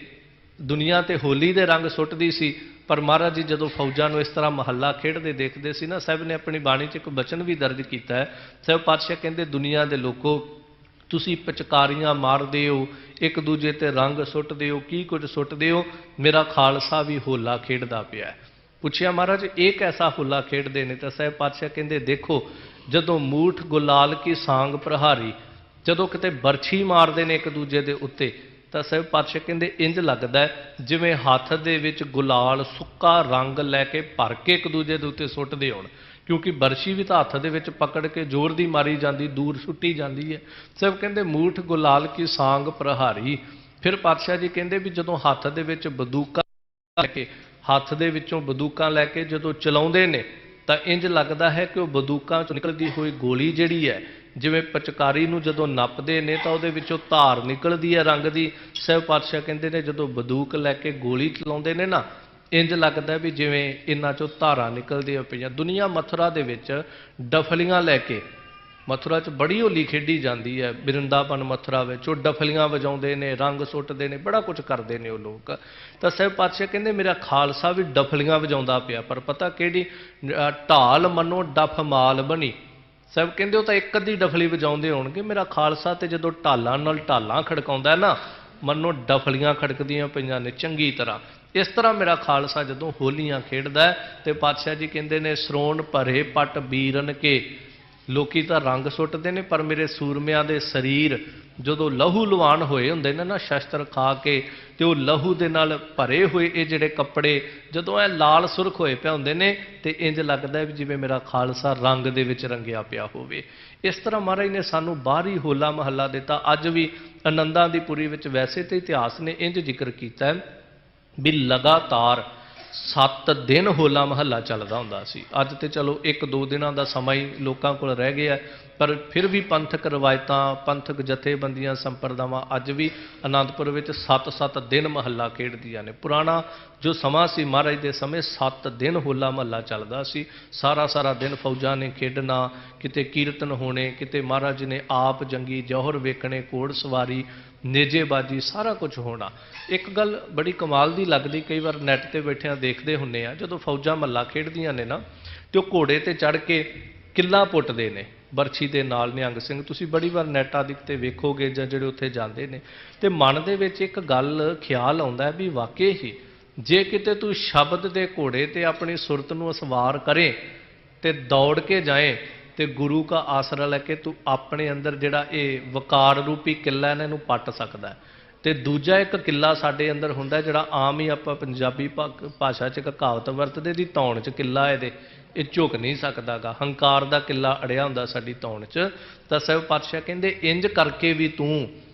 ਦੁਨੀਆ ਤੇ ਹੋਲੀ ਦੇ ਰੰਗ ਸੁੱਟਦੀ ਸੀ। ਪਰ ਮਹਾਰਾਜ ਜੀ ਜਦੋਂ ਫੌਜਾਂ ਨੂੰ ਇਸ ਤਰ੍ਹਾਂ ਮਹੱਲਾ ਖੇਡਦੇ ਦੇਖਦੇ ਸੀ ਨਾ, ਸਾਹਿਬ ਨੇ ਆਪਣੀ ਬਾਣੀ 'ਚ ਇੱਕ ਬਚਨ ਵੀ ਦਰਜ ਕੀਤਾ ਹੈ। ਸਾਹਿਬ ਪਾਤਸ਼ਾਹ ਕਹਿੰਦੇ ਦੁਨੀਆ ਦੇ ਲੋਕੋ ਤੁਸੀਂ ਪਿਚਕਾਰੀਆਂ ਮਾਰਦੇ ਹੋ, ਇੱਕ ਦੂਜੇ ਤੇ ਰੰਗ ਸੁੱਟਦੇ ਹੋ, ਕੀ ਕੁਝ ਸੁੱਟਦੇ ਹੋ, ਮੇਰਾ ਖਾਲਸਾ ਵੀ ਹੋਲਾ ਖੇਡਦਾ ਪਿਆ। ਪੁੱਛਿਆ ਮਹਾਰਾਜ ਇਹ ਕੈਸਾ ਹੋਲਾ ਖੇਡਦੇ ਨੇ? ਤਾਂ ਸਾਹਿਬ ਪਾਤਸ਼ਾਹ ਕਹਿੰਦੇ ਦੇਖੋ ਜਦੋਂ ਮੂਠ ਗੁਲਾਲ ਕੀ ਸਾਂਗ ਪ੍ਰਹਾਰੀ, ਜਦੋਂ ਕਿਤੇ ਬਰਛੀ ਮਾਰਦੇ ਨੇ ਇੱਕ ਦੂਜੇ ਦੇ ਉੱਤੇ, ਤਾਂ ਸਾਹਿਬ ਪਾਤਸ਼ਾਹ ਕਹਿੰਦੇ ਇੰਜ ਲੱਗਦਾ ਜਿਵੇਂ ਹੱਥ ਦੇ ਵਿੱਚ ਗੁਲਾਲ ਸੁੱਕਾ ਰੰਗ ਲੈ ਕੇ ਭਰ ਕੇ ਇੱਕ ਦੂਜੇ ਦੇ ਉੱਤੇ ਸੁੱਟਦੇ ਹੋਣ, ਕਿਉਂਕਿ ਬਰਛੀ ਵੀ ਤਾਂ ਹੱਥ ਦੇ ਵਿੱਚ ਪਕੜ ਕੇ ਜ਼ੋਰ ਦੀ ਮਾਰੀ ਜਾਂਦੀ, ਦੂਰ ਸੁੱਟੀ ਜਾਂਦੀ ਹੈ। ਸਭ ਕਹਿੰਦੇ ਮੂਠ ਗੁਲਾਲ ਕੀ ਸਾਂਗ ਪ੍ਰਹਾਰੀ। ਫਿਰ ਪਾਤਸ਼ਾਹ ਜੀ ਕਹਿੰਦੇ ਵੀ ਜਦੋਂ ਹੱਥ ਦੇ ਵਿੱਚ ਬੰਦੂਕਾਂ ਲੈ ਕੇ, ਹੱਥ ਦੇ ਵਿੱਚੋਂ ਬੰਦੂਕਾਂ ਲੈ ਕੇ ਜਦੋਂ ਚਲਾਉਂਦੇ ਨੇ ਤਾਂ ਇੰਜ ਲੱਗਦਾ ਹੈ ਕਿ ਉਹ ਬੰਦੂਕਾਂ 'ਚੋਂ ਨਿਕਲਦੀ ਹੋਈ ਗੋਲੀ ਜਿਹੜੀ ਹੈ, ਜਿਵੇਂ ਪਚਕਾਰੀ ਨੂੰ ਜਦੋਂ ਨੱਪਦੇ ਨੇ ਤਾਂ ਉਹਦੇ ਵਿੱਚੋਂ ਧਾਰ ਨਿਕਲਦੀ ਹੈ ਰੰਗ ਦੀ। ਸਾਹਿਬ ਪਾਤਸ਼ਾਹ ਕਹਿੰਦੇ ਨੇ ਜਦੋਂ ਬੰਦੂਕ ਲੈ ਕੇ ਗੋਲੀ ਚਲਾਉਂਦੇ ਨੇ ਨਾ, ਇੰਜ ਲੱਗਦਾ ਵੀ ਜਿਵੇਂ ਇਹਨਾਂ 'ਚੋਂ ਧਾਰਾਂ ਨਿਕਲਦੀਆਂ ਪਈਆਂ। ਦੁਨੀਆ ਮਥੁਰਾ ਦੇ ਵਿੱਚ ਡਫਲੀਆਂ ਲੈ ਕੇ, ਮਥੁਰਾ 'ਚ ਬੜੀ ਹੋਲੀ ਖੇਡੀ ਜਾਂਦੀ ਹੈ, ਬਿਰੰਦਾਵਨ ਮਥੁਰਾ ਵਿੱਚ ਉਹ ਡਫਲੀਆਂ ਵਜਾਉਂਦੇ ਨੇ, ਰੰਗ ਸੁੱਟਦੇ ਨੇ, ਬੜਾ ਕੁਝ ਕਰਦੇ ਨੇ ਉਹ ਲੋਕ। ਤਾਂ ਸਾਹਿਬ ਪਾਤਸ਼ਾਹ ਕਹਿੰਦੇ ਮੇਰਾ ਖਾਲਸਾ ਵੀ ਡਫਲੀਆਂ ਵਜਾਉਂਦਾ ਪਿਆ, ਪਰ ਪਤਾ ਕਿਹੜੀ ਢਾਲ ਮੰਨੋ ਡਫ ਮਾਲ ਬਣੀ। ਸਾਹਿਬ ਕਹਿੰਦੇ ਉਹ ਤਾਂ ਇੱਕ ਅੱਧੀ ਡਫਲੀ ਵਜਾਉਂਦੇ ਹੋਣਗੇ, ਮੇਰਾ ਖਾਲਸਾ ਤੇ ਜਦੋਂ ਢਾਲਾਂ ਨਾਲ ਢਾਲਾਂ ਖੜਕਾਉਂਦਾ ਨਾ, ਮੰਨੋ ਡਫਲੀਆਂ ਖੜਕਦੀਆਂ ਪਈਆਂ ਨੇ ਚੰਗੀ ਤਰ੍ਹਾਂ। ਇਸ ਤਰ੍ਹਾਂ ਮੇਰਾ ਖਾਲਸਾ ਜਦੋਂ ਹੋਲੀਆਂ ਖੇਡਦਾ ਤੇ ਪਾਤਸ਼ਾਹ ਜੀ ਕਹਿੰਦੇ ਨੇ ਸਰੋਣ ਭਰੇ ਪੱਟ ਬੀਰਨ ਕੇ, ਲੋਕੀ ਤਾਂ ਰੰਗ ਸੁੱਟਦੇ ਨੇ ਪਰ ਮੇਰੇ ਸੂਰਮਿਆਂ ਦੇ ਸਰੀਰ ਜਦੋਂ ਲਹੂ ਲੁਹਾਨ ਹੋਏ ਹੁੰਦੇ ਨੇ ਨਾ ਸ਼ਸਤਰ ਖਾ ਕੇ, ਤੇ ਉਹ ਲਹੂ ਦੇ ਨਾਲ ਭਰੇ ਹੋਏ ਇਹ ਜਿਹੜੇ ਕੱਪੜੇ ਜਦੋਂ ਇਹ ਲਾਲ ਸੁਰਖ ਹੋਏ ਪਏ ਹੁੰਦੇ ਨੇ ਤੇ ਇੰਜ ਲੱਗਦਾ ਵੀ ਜਿਵੇਂ ਮੇਰਾ ਖਾਲਸਾ ਰੰਗ ਦੇ ਵਿੱਚ ਰੰਗਿਆ ਪਿਆ ਹੋਵੇ। ਇਸ ਤਰ੍ਹਾਂ ਮਹਾਰਾਜ ਨੇ ਸਾਨੂੰ ਬਾਹਰੀ ਹੋਲਾ ਮਹੱਲਾ ਦਿੱਤਾ। ਅੱਜ ਵੀ ਆਨੰਦਾਂ ਦੀ ਪੁਰੀ ਵਿੱਚ ਵੈਸੇ ਤੇ ਇਤਿਹਾਸ ਨੇ ਇੰਜ ਜ਼ਿਕਰ ਕੀਤਾ ਵੀ ਲਗਾਤਾਰ 7 ਦਿਨ ਹੋਲਾ ਮਹੱਲਾ ਚੱਲਦਾ ਹੁੰਦਾ ਸੀ। ਅੱਜ ਤੇ ਚਲੋ 1-2 ਦਿਨਾਂ ਦਾ ਸਮਾਂ ਹੀ ਲੋਕਾਂ ਕੋਲ ਰਹਿ ਗਿਆ, ਪਰ ਫਿਰ ਵੀ ਪੰਥਕ ਰਵਾਇਤਾਂ, ਪੰਥਕ ਜਥੇਬੰਦੀਆਂ, ਸੰਪਰਦਾਵਾਂ ਅੱਜ ਵੀ ਅਨੰਦਪੁਰ ਵਿੱਚ 7-7 ਦਿਨ ਮਹੱਲਾ ਖੇਡਦੀਆਂ ਨੇ। ਪੁਰਾਣਾ ਜੋ ਸਮਾਂ ਸੀ ਮਹਾਰਾਜ ਦੇ ਸਮੇਂ 7 ਦਿਨ ਹੋਲਾ ਮਹੱਲਾ ਚੱਲਦਾ ਸੀ। ਸਾਰਾ ਦਿਨ ਫੌਜਾਂ ਨੇ ਖੇਡਣਾ, ਕਿਤੇ ਕੀਰਤਨ ਹੋਣੇ, ਕਿਤੇ ਮਹਾਰਾਜ ਨੇ ਆਪ ਜੰਗੀ ਜੌਹਰ ਵੇਖਣੇ, ਘੋੜ ਸਵਾਰੀ, ਨੇਜੇਬਾਜੀ, ਸਾਰਾ ਕੁਝ ਹੋਣਾ। ਇੱਕ ਗੱਲ ਬੜੀ ਕਮਾਲ ਦੀ ਲੱਗਦੀ, ਕਈ ਵਾਰ ਨੈੱਟ ਤੇ ਬੈਠਿਆਂ ਦੇਖਦੇ ਹੁੰਦੇ ਆ, ਜਦੋਂ ਫੌਜਾਂ ਮਹੱਲਾ ਖੇਡਦੀਆਂ ਨੇ ਨਾ ਤੇ ਉਹ ਘੋੜੇ ਤੇ ਚੜ੍ਹ ਕੇ ਕਿੱਲਾ ਪੁੱਟਦੇ ਨੇ ਬਰਛੀ ਦੇ ਨਾਲ ਨਿਹੰਗ ਸਿੰਘ। ਤੁਸੀਂ ਬੜੀ ਵਾਰ ਨੈੱਟ ਆਦਿ ਤੇ ਵੇਖੋਗੇ ਜਾਂ ਜਿਹੜੇ ਉੱਥੇ ਜਾਂਦੇ ਨੇ, ਤੇ ਮਨ ਦੇ ਵਿੱਚ ਇੱਕ ਗੱਲ ਖਿਆਲ ਆਉਂਦਾ ਵੀ ਵਾਕਈ ਹੀ ਜੇ ਕਿਤੇ ਤੂੰ ਸ਼ਬਦ ਦੇ ਘੋੜੇ ਤੇ ਆਪਣੀ ਸੁਰਤ ਨੂੰ ਅਸਵਾਰ ਕਰੇ ਤੇ ਦੌੜ ਕੇ ਜਾਏ ਤੇ ਗੁਰੂ ਦਾ ਆਸਰਾ ਲੈ ਕੇ ਤੂੰ ਆਪਣੇ ਅੰਦਰ ਜਿਹੜਾ ਇਹ ਵਕਾਰ ਰੂਪੀ ਕਿੱਲਾ ਇਹਨਾਂ ਨੂੰ ਪੱਟ ਸਕਦਾ। ਤੇ ਦੂਜਾ ਇੱਕ ਕਿੱਲਾ ਸਾਡੇ ਅੰਦਰ ਹੁੰਦਾ ਜਿਹੜਾ ਆਮ ਹੀ ਆਪਾਂ ਪੰਜਾਬੀ ਭਾਸ਼ਾ 'ਚ ਇੱਕ ਕਹਾਵਤ ਵਰਤਦੇ ਦੀ ਧੌਣ 'ਚ ਕਿੱਲਾ ਇਹਦੇ, ਇਹ ਝੁਕ ਨਹੀਂ ਸਕਦਾਗਾ। ਹੰਕਾਰ ਦਾ ਕਿੱਲਾ ਅੜਿਆ ਹੁੰਦਾ ਸਾਡੀ ਧੌਣ 'ਚ। ਤਾਂ ਸਾਹਿਬ ਪਾਤਸ਼ਾਹ ਕਹਿੰਦੇ ਇੰਜ ਕਰਕੇ ਵੀ ਤੂੰ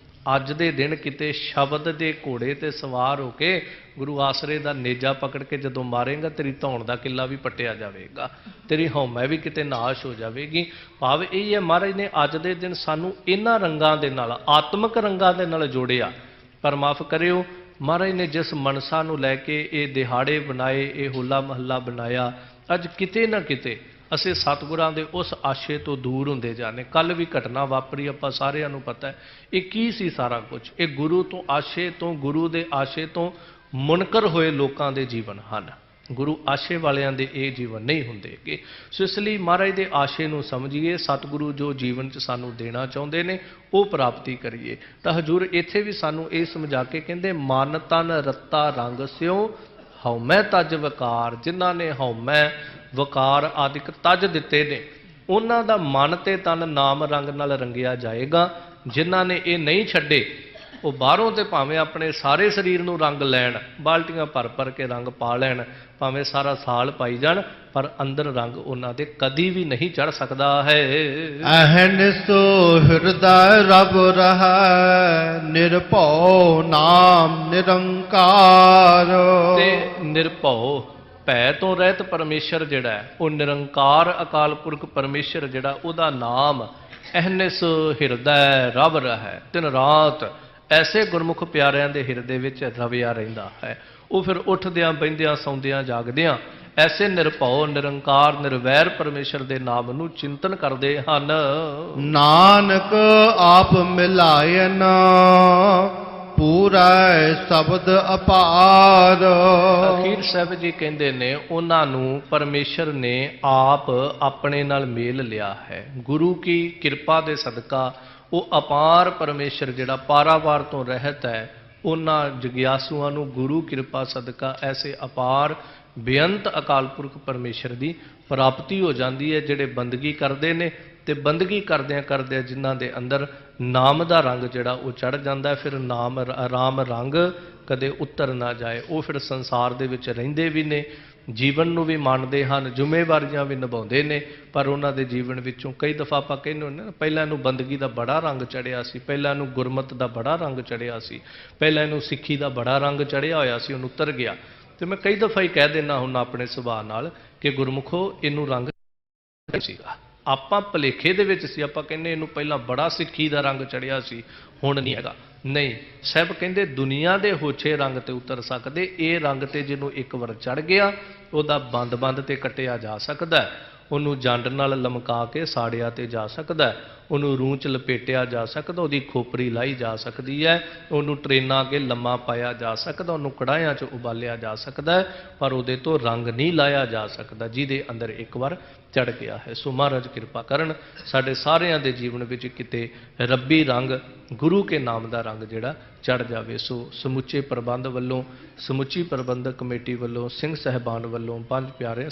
ਅੱਜ ਦੇ ਦਿਨ ਕਿਤੇ ਸ਼ਬਦ ਦੇ ਘੋੜੇ ਤੇ ਸਵਾਰ ਹੋ ਕੇ ਗੁਰੂ ਆਸਰੇ ਦਾ ਨੇਜਾ ਪਕੜ ਕੇ ਜਦੋਂ ਮਾਰੇਗਾ ਤੇਰੀ ਧੌਣ ਦਾ ਕਿੱਲਾ ਵੀ ਪੱਟਿਆ ਜਾਵੇਗਾ, ਤੇਰੀ ਹਉਮੈ ਵੀ ਕਿਤੇ ਨਾਸ਼ ਹੋ ਜਾਵੇਗੀ। ਭਾਵ ਇਹ ਹੈ ਮਹਾਰਾਜ ਨੇ ਅੱਜ ਦੇ ਦਿਨ ਸਾਨੂੰ ਇਹਨਾਂ ਰੰਗਾਂ ਦੇ ਨਾਲ, ਆਤਮਿਕ ਰੰਗਾਂ ਦੇ ਨਾਲ ਜੋੜਿਆ। ਪਰ ਮਾਫ ਕਰਿਓ ਮਹਾਰਾਜ ਨੇ ਜਿਸ ਮਨਸਾ ਨੂੰ ਲੈ ਕੇ ਇਹ ਦਿਹਾੜੇ ਬਣਾਏ, ਇਹ ਹੋਲਾ ਮਹੱਲਾ ਬਣਾਇਆ, ਅੱਜ ਕਿਤੇ ਨਾ ਕਿਤੇ ਅਸੀਂ ਸਤਿਗੁਰਾਂ ਦੇ ਉਸ ਆਸ਼ੇ ਤੋਂ ਦੂਰ ਹੁੰਦੇ ਜਾਂਦੇ। ਕੱਲ ਵੀ ਘਟਨਾ ਵਾਪਰੀ, ਆਪਾਂ ਸਾਰਿਆਂ ਨੂੰ ਪਤਾ ਹੈ। ਇਹ ਕੀ ਸੀ ਸਾਰਾ ਕੁਝ? ਇਹ ਗੁਰੂ ਤੋਂ ਆਸ਼ੇ ਤੋਂ, ਗੁਰੂ ਦੇ ਆਸ਼ੇ ਤੋਂ ਮੁਨਕਰ ਹੋਏ ਲੋਕਾਂ ਦੇ ਜੀਵਨ ਹਨ। ਗੁਰੂ ਆਸ਼ੇ ਵਾਲਿਆਂ ਦੇ ਇਹ ਜੀਵਨ ਨਹੀਂ ਹੁੰਦੇਗੇ। ਸੋ ਇਸ ਲਈ ਮਹਾਰਾਜ ਦੇ ਆਸ਼ੇ ਨੂੰ ਸਮਝੀਏ, ਸਤਿਗੁਰੂ ਜੋ ਜੀਵਨ 'ਚ ਸਾਨੂੰ ਦੇਣਾ ਚਾਹੁੰਦੇ ਨੇ ਉਹ ਪ੍ਰਾਪਤੀ ਕਰੀਏ। ਤਾਂ ਹਜ਼ੂਰ ਇੱਥੇ ਵੀ ਸਾਨੂੰ ਇਹ ਸਮਝਾ ਕੇ ਕਹਿੰਦੇ, ਮਨ ਤਨ ਰੱਤਾ ਰੰਗ ਸਿਉ ਹਉਮੈ ਤਜ ਵਕਾਰ। ਜਿਨ੍ਹਾਂ ਨੇ ਹਉਮੈ ਵਕਾਰ ਆਦਿਕ ਤਜ ਦਿੱਤੇ ਨੇ, ਉਹਨਾਂ ਦਾ ਮਨ ਤੇ ਤਨ ਨਾਮ ਰੰਗ ਨਾਲ ਰੰਗਿਆ ਜਾਏਗਾ। ਜਿਨ੍ਹਾਂ ਨੇ ਇਹ ਨਹੀਂ ਛੱਡੇ, ਉਹ ਬਾਹਰੋਂ ਤੇ ਭਾਵੇਂ ਆਪਣੇ ਸਾਰੇ ਸਰੀਰ ਨੂੰ ਰੰਗ ਲੈਣ, ਬਾਲਟੀਆਂ ਭਰ ਭਰ ਕੇ ਰੰਗ ਪਾ ਲੈਣ, ਭਾਵੇਂ ਸਾਰਾ ਸਾਲ ਪਾਈ ਜਾਣ, ਪਰ ਅੰਦਰ ਰੰਗ ਉਹਨਾਂ ਦੇ ਕਦੀ ਵੀ ਨਹੀਂ ਚੜ ਸਕਦਾ ਹੈ। ਅਹਨਿਸੋ ਹਿਰਦੈ ਰਬ ਰਹੈ, ਨਿਰਭਉ ਨਾਮ ਨਿਰੰਕਾਰ। ਤੇ ਨਿਰਭਉ, ਭੈ ਤੋਂ ਰਹਿਤ ਪਰਮੇਸ਼ਰ ਜਿਹੜਾ ਹੈ, ਉਹ ਨਿਰੰਕਾਰ ਅਕਾਲ ਪੁਰਖ ਪਰਮੇਸ਼ਰ ਜਿਹੜਾ, ਉਹਦਾ ਨਾਮ ਅਹਨਿਸ ਹਿਰਦੈ ਰਬ ਰਹੈ, ਦਿਨ ਰਾਤ ਐਸੇ ਗੁਰਮੁਖ ਪਿਆਰਿਆਂ ਦੇ ਹਿਰਦੇ ਵਿੱਚ ਰਵਿਆ ਰਹਿੰਦਾ ਹੈ। ਉਹ ਫਿਰ ਉੱਠਦਿਆਂ ਬਹਿੰਦਿਆਂ ਸੌਂਦਿਆਂ ਜਾਗਦਿਆਂ ਐਸੇ ਨਿਰਭਉ ਨਿਰੰਕਾਰ ਨਿਰਵੈਰ ਪਰਮੇਸ਼ਰ ਦੇ ਨਾਮ ਨੂੰ ਚਿੰਤਨ ਕਰਦੇ ਹਨ। ਨਾਨਕ ਆਪ ਮਿਲਾਇਨ ਪੂਰਾ ਸ਼ਬਦ ਅਪਾਰ। ਅਖੀਰ ਸਾਹਿਬ ਜੀ ਕਹਿੰਦੇ ਨੇ, ਉਹਨਾਂ ਨੂੰ ਪਰਮੇਸ਼ਰ ਨੇ ਆਪ ਆਪਣੇ ਨਾਲ ਮੇਲ ਲਿਆ ਹੈ। ਗੁਰੂ ਕੀ ਕਿਰਪਾ ਦੇ ਸਦਕਾ ਉਹ ਅਪਾਰ ਪਰਮੇਸ਼ਰ ਜਿਹੜਾ ਪਾਰਾਵਾਰ ਤੋਂ ਰਹਿਤ ਹੈ, ਉਹਨਾਂ ਜਗਿਆਸੂਆਂ ਨੂੰ ਗੁਰੂ ਕਿਰਪਾ ਸਦਕਾ ਐਸੇ ਅਪਾਰ ਬੇਅੰਤ ਅਕਾਲ ਪੁਰਖ ਪਰਮੇਸ਼ਰ ਦੀ ਪ੍ਰਾਪਤੀ ਹੋ ਜਾਂਦੀ ਹੈ, ਜਿਹੜੇ ਬੰਦਗੀ ਕਰਦੇ ਨੇ। ਤੇ ਬੰਦਗੀ ਕਰਦਿਆਂ ਕਰਦਿਆਂ ਜਿਨ੍ਹਾਂ ਦੇ ਅੰਦਰ ਨਾਮ ਦਾ ਰੰਗ ਜਿਹੜਾ ਉਹ ਚੜ੍ਹ ਜਾਂਦਾ, ਫਿਰ ਨਾਮ ਰਾਮ ਰੰਗ ਕਦੇ ਉਤਰ ਨਾ ਜਾਏ। ਉਹ ਫਿਰ ਸੰਸਾਰ ਦੇ ਵਿੱਚ ਰਹਿੰਦੇ ਵੀ ਨੇ, ਜੀਵਨ ਨੂੰ ਵੀ ਮੰਨਦੇ ਹਨ, ਜ਼ਿੰਮੇਵਾਰੀਆਂ ਵੀ ਨਿਭਾਉਂਦੇ ਨੇ, ਪਰ ਉਹਨਾਂ ਦੇ ਜੀਵਨ ਵਿੱਚੋਂ ਕਈ ਦਫਾ ਆਪਾਂ ਕਹਿੰਦੇ ਹੁੰਦੇ ਨਾ, ਪਹਿਲਾਂ ਇਹਨੂੰ ਬੰਦਗੀ ਦਾ ਬੜਾ ਰੰਗ ਚੜ੍ਹਿਆ ਸੀ, ਪਹਿਲਾਂ ਇਹਨੂੰ ਗੁਰਮਤ ਦਾ ਬੜਾ ਰੰਗ ਚੜ੍ਹਿਆ ਸੀ, ਪਹਿਲਾਂ ਇਹਨੂੰ ਸਿੱਖੀ ਦਾ ਬੜਾ ਰੰਗ ਚੜ੍ਹਿਆ ਹੋਇਆ ਸੀ, ਉਹਨੂੰ ਉਤਰ ਗਿਆ। ਤੇ ਮੈਂ ਕਈ ਦਫਾ ਹੀ ਕਹਿ ਦਿੰਦਾ ਹੁਣ ਆਪਣੇ ਸੁਭਾਅ ਨਾਲ ਕਿ ਗੁਰਮੁਖੋ, ਇਹਨੂੰ ਰੰਗ ਸੀਗਾ, ਆਪਾਂ ਭੁਲੇਖੇ ਦੇ ਵਿੱਚ ਸੀ। ਆਪਾਂ ਕਹਿੰਦੇ ਇਹਨੂੰ ਪਹਿਲਾਂ ਬੜਾ ਸਿੱਖੀ ਦਾ ਰੰਗ ਚੜ੍ਹਿਆ ਸੀ, ਹੁਣ ਨਹੀਂ ਹੈਗਾ। ਨਹੀਂ, ਸਾਹਿਬ ਕਹਿੰਦੇ ਦੁਨੀਆ ਦੇ ਹੋਛੇ ਰੰਗ ਤੇ ਉਤਰ ਸਕਦੇ, ਇਹ ਰੰਗ ਤੇ ਜਿਹਨੂੰ ਇੱਕ ਵਾਰ ਚੜ੍ਹ ਗਿਆ, ਉਹਦਾ ਬੰਦ ਬੰਦ ਤੇ ਕੱਟਿਆ ਜਾ ਸਕਦਾ, ਉਹਨੂੰ ਜੰਡ ਨਾਲ ਲਮਕਾ ਕੇ ਸਾੜਿਆ ਤੇ ਜਾ ਸਕਦਾ, ਉਹਨੂੰ ਰੂੰ 'ਚ ਲਪੇਟਿਆ ਜਾ ਸਕਦਾ, ਉਹਦੀ ਖੋਪਰੀ ਲਾਈ ਜਾ ਸਕਦੀ ਹੈ, ਉਹਨੂੰ ਟ੍ਰੇਨਾਂ ਅੱਗੇ ਲੰਮਾ ਪਾਇਆ ਜਾ ਸਕਦਾ, ਉਹਨੂੰ ਕੜਾਹਿਆਂ 'ਚ ਉਬਾਲਿਆ ਜਾ ਸਕਦਾ, ਪਰ ਉਹਦੇ ਤੋਂ ਰੰਗ ਨਹੀਂ ਲਾਇਆ ਜਾ ਸਕਦਾ ਜਿਹਦੇ ਅੰਦਰ ਇੱਕ ਵਾਰ ਚੜ੍ਹ ਗਿਆ ਹੈ। ਸੋ ਮਹਾਰਾਜ ਕਿਰਪਾ ਕਰਨ, ਸਾਡੇ ਸਾਰਿਆਂ ਦੇ ਜੀਵਨ ਵਿੱਚ ਕਿਤੇ ਰੱਬੀ ਰੰਗ, ਗੁਰੂ ਕੇ ਨਾਮ ਦਾ ਰੰਗ ਜਿਹੜਾ ਚੜ੍ਹ ਜਾਵੇ। ਸੋ ਸਮੁੱਚੇ ਪ੍ਰਬੰਧ ਵੱਲੋਂ, ਸਮੁੱਚੀ ਪ੍ਰਬੰਧਕ ਕਮੇਟੀ ਵੱਲੋਂ, ਸਿੰਘ ਸਾਹਿਬਾਨ ਵੱਲੋਂ, ਪੰਜ ਪਿਆਰੇ